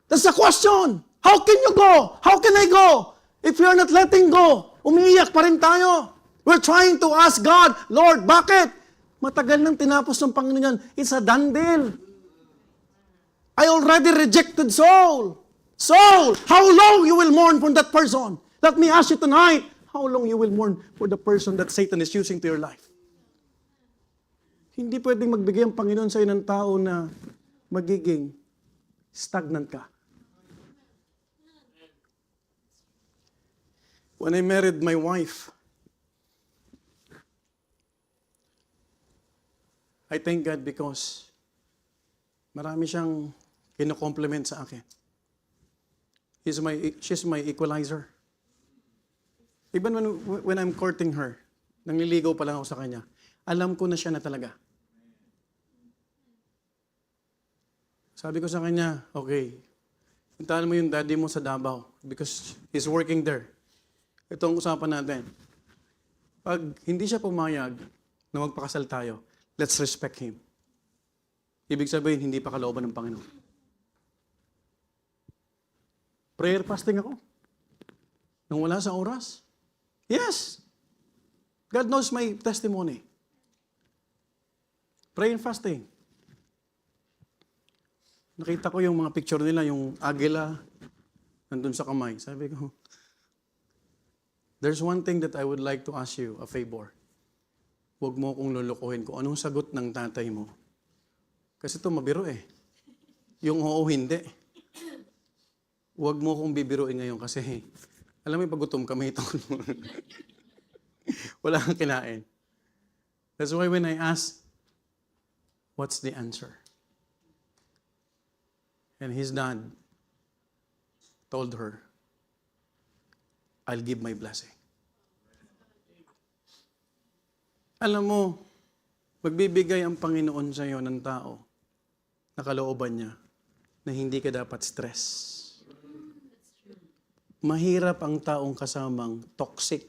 That's the question. How can you go? How can I go if we are not letting go? Umiiyak pa rin tayo. We're trying to ask God, Lord, bakit? Matagal nang tinapos ng Panginoon yan. It's a done deal. I already rejected Saul. Saul, how long you will mourn for that person? Let me ask you tonight, how long you will mourn for the person that Satan is using to your life? Hindi pwedeng magbigay ang Panginoon sa iyo ng tao na magiging stagnant ka. When I married my wife, I thank God because marami siyang kino-compliment sa akin. She's my equalizer. Even when I'm courting her, nangliligaw pa lang ako sa kanya, alam ko na siya na talaga. Sabi ko sa kanya, okay, puntahan mo yung daddy mo sa Davao because he's working there. Ito ang usapan natin. Pag hindi siya pumayag na magpakasal tayo, let's respect him. Ibig sabihin, hindi pa kalooban ng Panginoon. Prayer fasting ako. Nung wala sa oras. Yes. God knows my testimony. Prayer and fasting. Nakita ko yung mga picture nila, yung agila, nandun sa kamay. Sabi ko, there's one thing that I would like to ask you, a favor. Huwag mo kong lulukuhin kung anong sagot ng tatay mo. Kasi ito mabiro eh. Yung oo, hindi. Huwag mo kong bibiruin ngayon kasi alam mo, pagutom kami ito. Wala kang kinain. That's why when I asked, what's the answer? And his dad told her, I'll give my blessing. Alam mo, magbibigay ang Panginoon sa iyo ng tao na kalooban niya na hindi ka dapat stress. Mahirap ang taong kasamang toxic.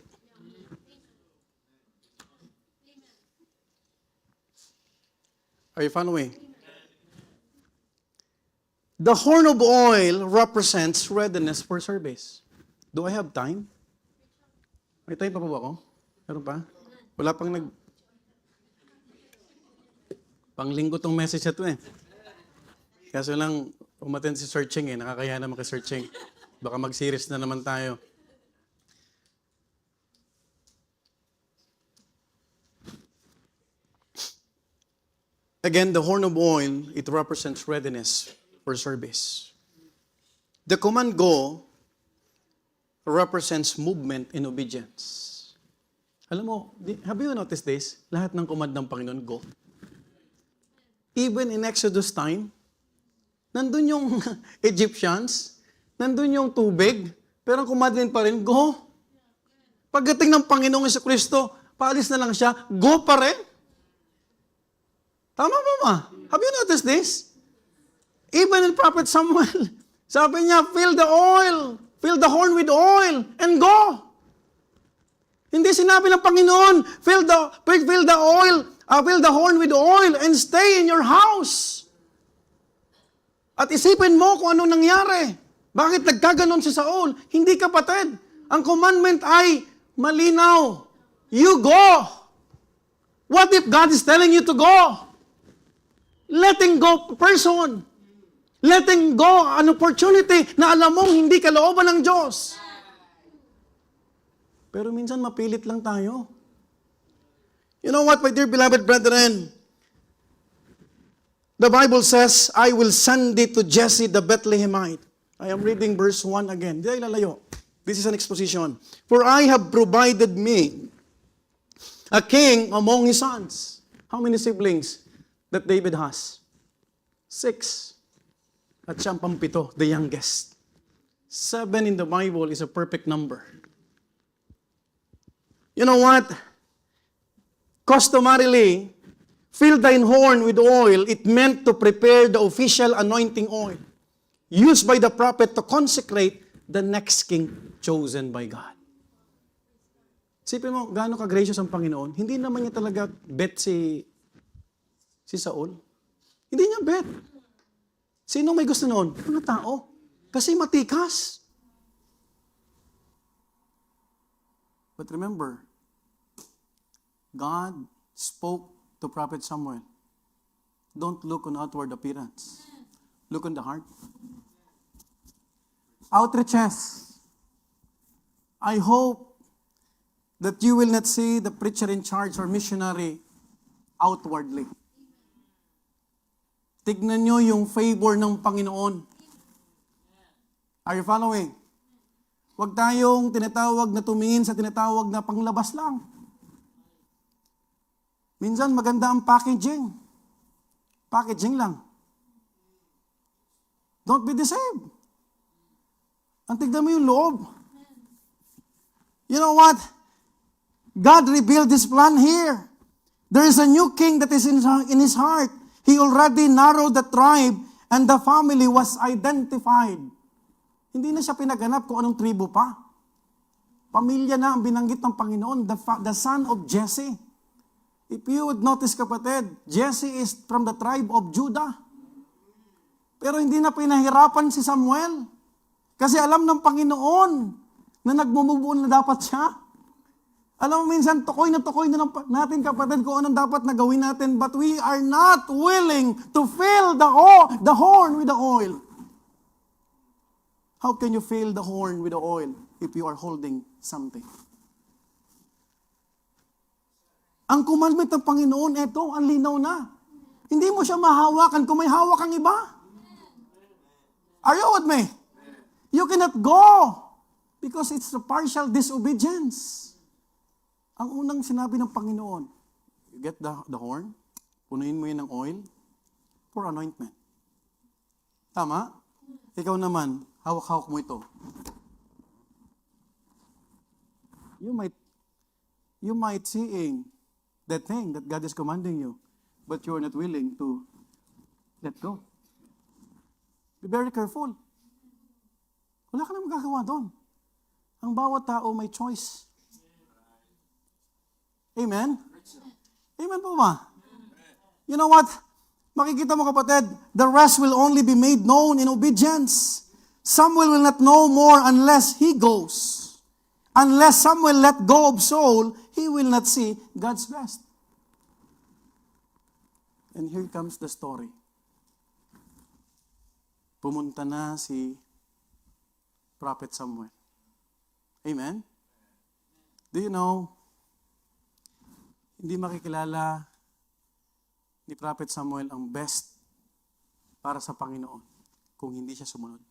Are you following? The horn of oil represents readiness for service. Do I have time? May time pa ba ako? Meron pa? Wala pang Panglinggo tong message na to eh. Kaso lang, umattend si Searching eh. Nakakaya naman kay Searching. Baka mag-series na naman tayo. Again, the horn of oil, it represents readiness for service. The command go represents movement in obedience. Alam mo, have you noticed this? Lahat ng command ng Panginoon, go. Even in Exodus time, nandun yung Egyptians, nandun yung tubig, pero ang command din pa rin, go. Pagdating ng Panginoong Jesucristo, paalis na lang siya, go pa rin. Tama ba ma? Have you noticed this? Even in Prophet Samuel, sabi niya, fill the horn with oil, and go. Hindi sinabi ng Panginoon, fill the horn with oil, and stay in your house. At isipin mo kung anong nangyari. Bakit nagkaganon si Saul? Hindi kapatid. Ang commandment ay malinaw. You go. What if God is telling you to go? Letting go person. Letting go an opportunity na alam mong hindi kalooban ng Diyos. Pero minsan mapilit lang tayo. You know what, my dear beloved brethren? The Bible says, I will send it to Jesse the Bethlehemite. I am reading verse 1 again. Di ay lalayo. This is an exposition. For I have provided me a king among his sons. How many siblings that David has? 6. At siyang pampito, the youngest. 7 in the Bible is a perfect number. You know what? Customarily, fill thine horn with oil, it meant to prepare the official anointing oil used by the prophet to consecrate the next king chosen by God. Sipin mo, gaano ka-gracious ang Panginoon? Hindi naman niya talaga bet si Saul. Hindi niya bet. Sino may gusto noon? Mga tao. Kasi matikas. But remember, God spoke to Prophet Samuel. Don't look on outward appearance. Look on the heart. Outreaches. I hope that you will not see the preacher in charge or missionary outwardly. Tignan nyo yung favor ng Panginoon. Are you following? Huwag tayong tinatawag na tumingin sa tinatawag na panglabas lang. Minsan maganda ang packaging. Packaging lang. Don't be deceived. Ang tignan mo yung loob. You know what? God revealed His plan here. There is a new king that is in His heart. He already narrowed the tribe and the family was identified. Hindi na siya pinaganap kung anong tribo pa. Pamilya na ang binanggit ng Panginoon, the son of Jesse. If you would notice, kapatid, Jesse is from the tribe of Judah. Pero hindi na pinahirapan si Samuel. Kasi alam ng Panginoon na nagmumubuo na dapat siya. Alam mo, minsan, tukoy na natin, kapatid, kung anong dapat na gawin natin, but we are not willing to fill the horn with the oil. How can you fill the horn with the oil if you are holding something? Ang commandment ng Panginoon, ito, ang linaw na. Hindi mo siya mahawakan kung may hawak ang iba. Are you with me? You cannot go because it's a partial disobedience. Ang unang sinabi ng Panginoon, you get the horn, punuin mo yun ng oil for anointment. Tama? Ikaw naman, hawak-hawak mo ito. You might seeing that thing that God is commanding you, but you are not willing to let go. Be very careful. Wala ka na magagawa doon. Ang bawat tao may choice. Amen? Amen po ba? You know what? Makikita mo, kapatid, the rest will only be made known in obedience. Samuel will not know more unless he goes. Unless Samuel let go of Saul, he will not see God's best. And here comes the story. Pumunta na si Prophet Samuel. Amen? Do you know, hindi makikilala ni Prophet Samuel ang best para sa Panginoon kung hindi siya sumunod.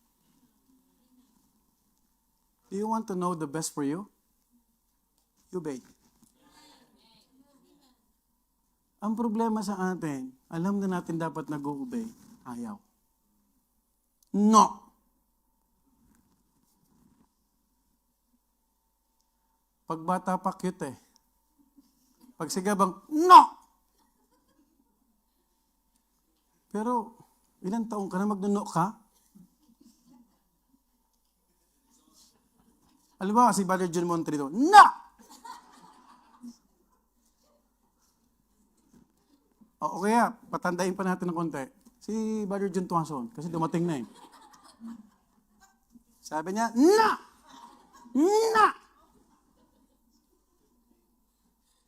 Do you want to know the best for you? Obey. Ang problema sa atin, alam na natin dapat nag-obey, ayaw. No! Pag bata pa, cute eh. Pag sigabang, no! Pero, ilang taong ka na magnuno ka? Alam ba, si Brother John Montrito, no! O kaya, patandain pa natin ng konti. Si Brother John Tuason, kasi dumating na eh. Sabi niya, no! No!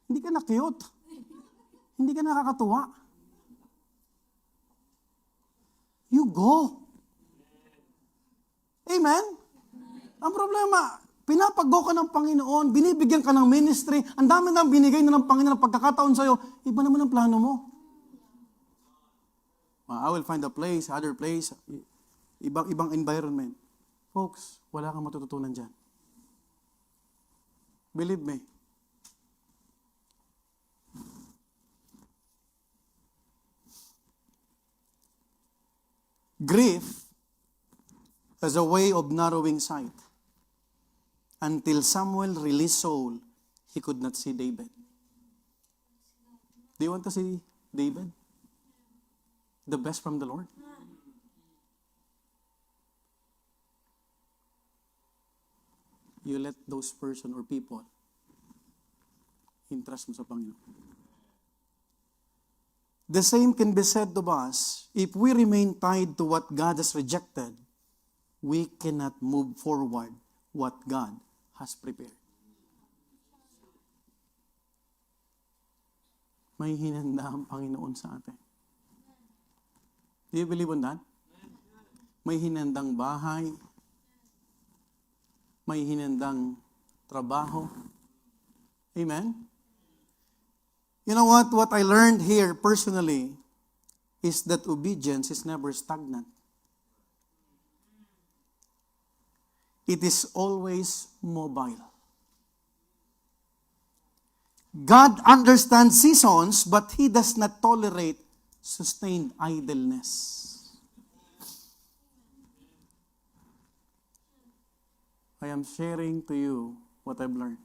Hindi ka na cute. Hindi ka nakakatuwa. You go. Amen? Ang problema, pinapag-go ka ng Panginoon, binibigyan ka ng ministry, ang dami nang binigay na ng Panginoon ng pagkakataon sa'yo, iba naman ang plano mo. I will find a place, other place, ibang environment. Folks, wala kang matututunan dyan. Believe me. Grief as a way of narrowing sight. Until Samuel released Saul, he could not see David. Do you want to see David? The best from the Lord? You let those person or people entrust mo sa Panginoon. The same can be said to us. If we remain tied to what God has rejected, we cannot move forward what God has prepared. May hinanda ang Panginoon sa atin. Do you believe on that? May hinandang bahay, may hinandang trabaho. Amen? You know what? What I learned here personally is that obedience is never stagnant. It is always mobile. God understands seasons, but He does not tolerate sustained idleness. I am sharing to you what I've learned.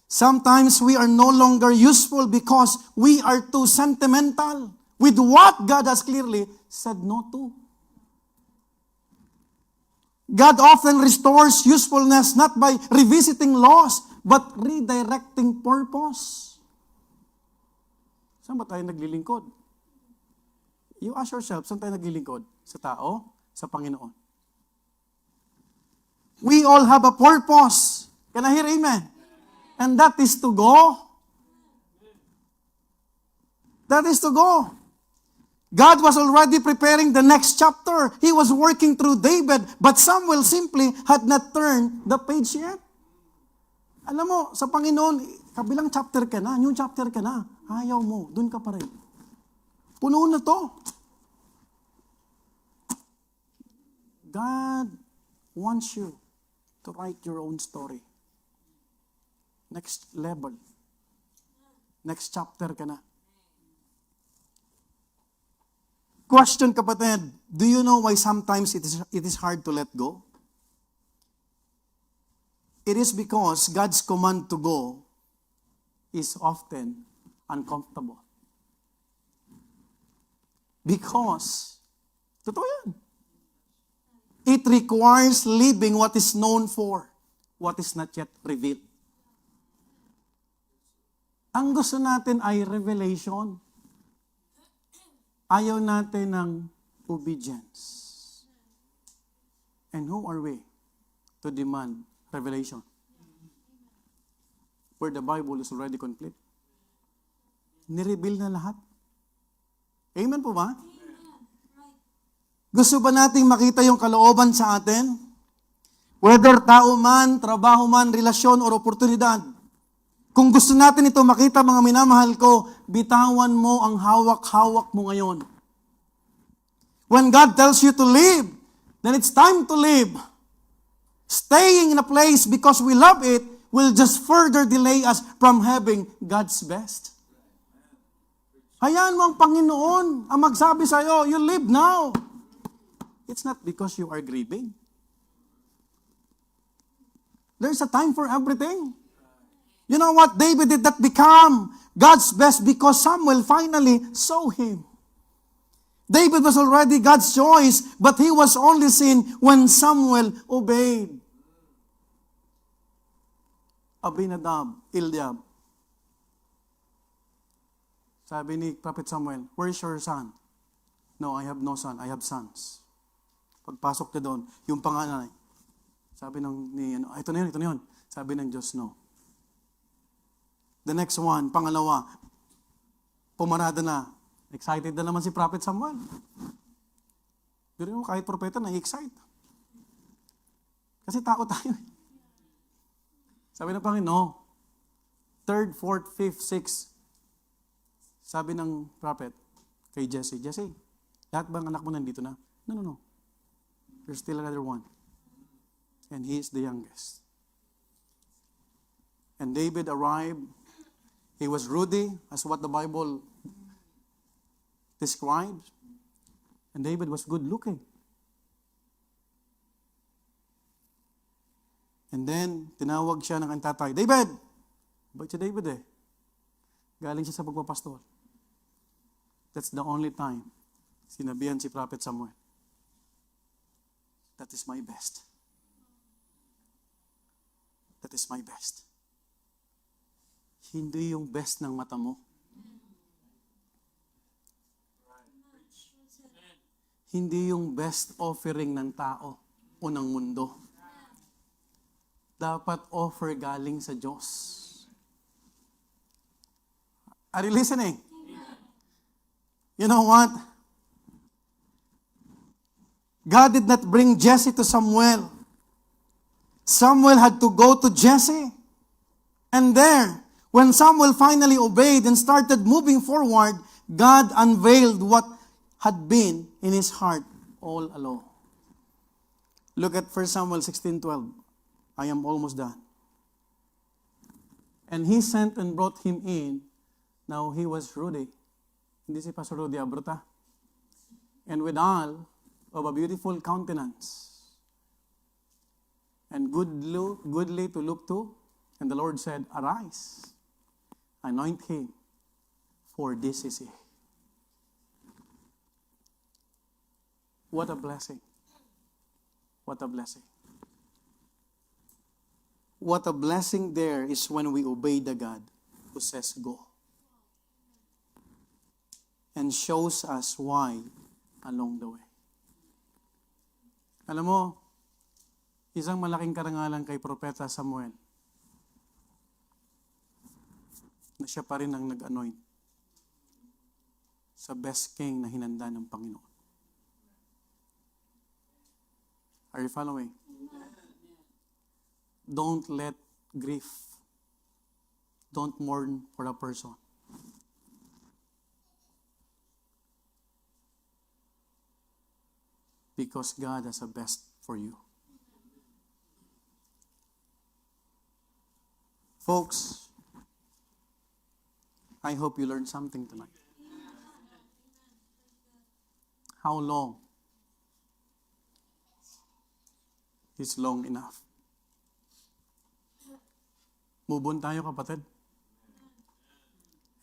Sometimes we are no longer useful because we are too sentimental with what God has clearly said no to. God often restores usefulness not by revisiting laws, but redirecting purpose. Saan ba tayo naglilingkod? You ask yourself, saan tayo naglilingkod? Sa tao? Sa Panginoon? We all have a purpose. Can I hear amen? And that is to go. That is to go. God was already preparing the next chapter. He was working through David, but Samuel simply had not turned the page yet. Alam mo, sa Panginoon, kabilang chapter ka na, new chapter ka na. Ayaw mo, dun ka pa rin. Puno na to. God wants you to write your own story. Next level. Next chapter ka na. Question, kapatid, do you know why sometimes it is hard to let go? It is because God's command to go is often uncomfortable. Because, totoo yan. It requires leaving what is known for, what is not yet revealed. Ang gusto natin ay revelation. Ayaw natin ng obedience. And who are we to demand revelation? Where the Bible is already complete. Nireveal na lahat. Amen po ba? Gusto ba nating makita yung kalooban sa atin? Whether tao man, trabaho man, relasyon, or oportunidad. Kung gusto natin ito makita, mga minamahal ko, bitawan mo ang hawak-hawak mo ngayon. When God tells you to live, then it's time to live. Staying in a place because we love it will just further delay us from having God's best. Hayaan mo ang Panginoon ang magsabi sa iyo, you live now. It's not because you are grieving. There's a time for everything. You know what? David did not become God's best because Samuel finally saw him. David was already God's choice, but he was only seen when Samuel obeyed. Abinadab, Eliab. Sabi ni Prophet Samuel, where's your son? No, I have no son. I have sons. Pagpasok niya doon, yung panganay. Sabi ito na yun. Sabi ng Diyos, no. The next one, pangalawa, pumarada na. Excited na naman si Prophet Samuel. Pero kahit propeta na-excite. Kasi tao tayo. Sabi ng Panginoon, no. Third, fourth, fifth, sixth. Sabi ng prophet kay Jesse, lahat bang anak mo nandito na? No. There's still another one. And he is the youngest. And David arrived. He was ruddy, as what the Bible describes. And David was good looking. And then, tinawag siya ng tatay, David! Ba't si David eh? Galing siya sa pagpapastol. That's the only time sinabihan si Prophet Samuel, that is my best. That is my best. Hindi yung best ng mata mo. Hindi yung best offering ng tao o ng mundo. Dapat offer galing sa Diyos. Are you listening? You know what? God did not bring Jesse to Samuel. Samuel had to go to Jesse. And there, When Samuel finally obeyed and started moving forward, God unveiled what had been in his heart all along. Look at 1 Samuel 16:12. I am almost done. And he sent and brought him in. Now he was Rudy. Hindi si Pastor Rudy Abruta. And withal of a beautiful countenance. And goodly to look to. And the Lord said, Arise, anoint him, for this is he. What a blessing. What a blessing. What a blessing there is when we obey the God who says go. And shows us why along the way. Alam mo, isang malaking karangalan kay Propeta Samuel na siya pa rin ang nag-anoint sa best king na hinanda ng Panginoon. Are you following? Don't let grief, don't mourn for a person. Because God has the best for you. Folks, I hope you learned something tonight. How long is long enough? Move on tayo, kapatid.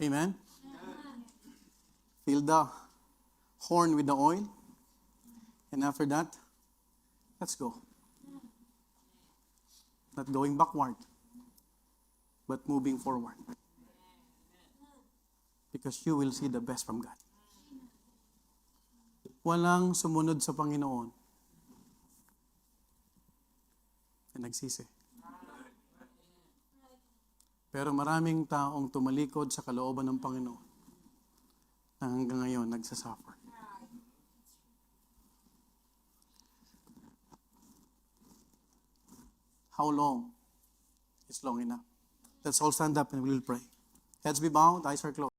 Amen? Fill the horn with the oil. And after that, let's go. Not going backward, but moving forward. Because you will see the best from God. Walang sumunod sa Panginoon na nagsisi. Pero maraming taong tumalikod sa kalooban ng Panginoon na hanggang ngayon nagsasuffer. How long is long enough? Let's all stand up and we will pray. Heads be bowed, eyes are closed.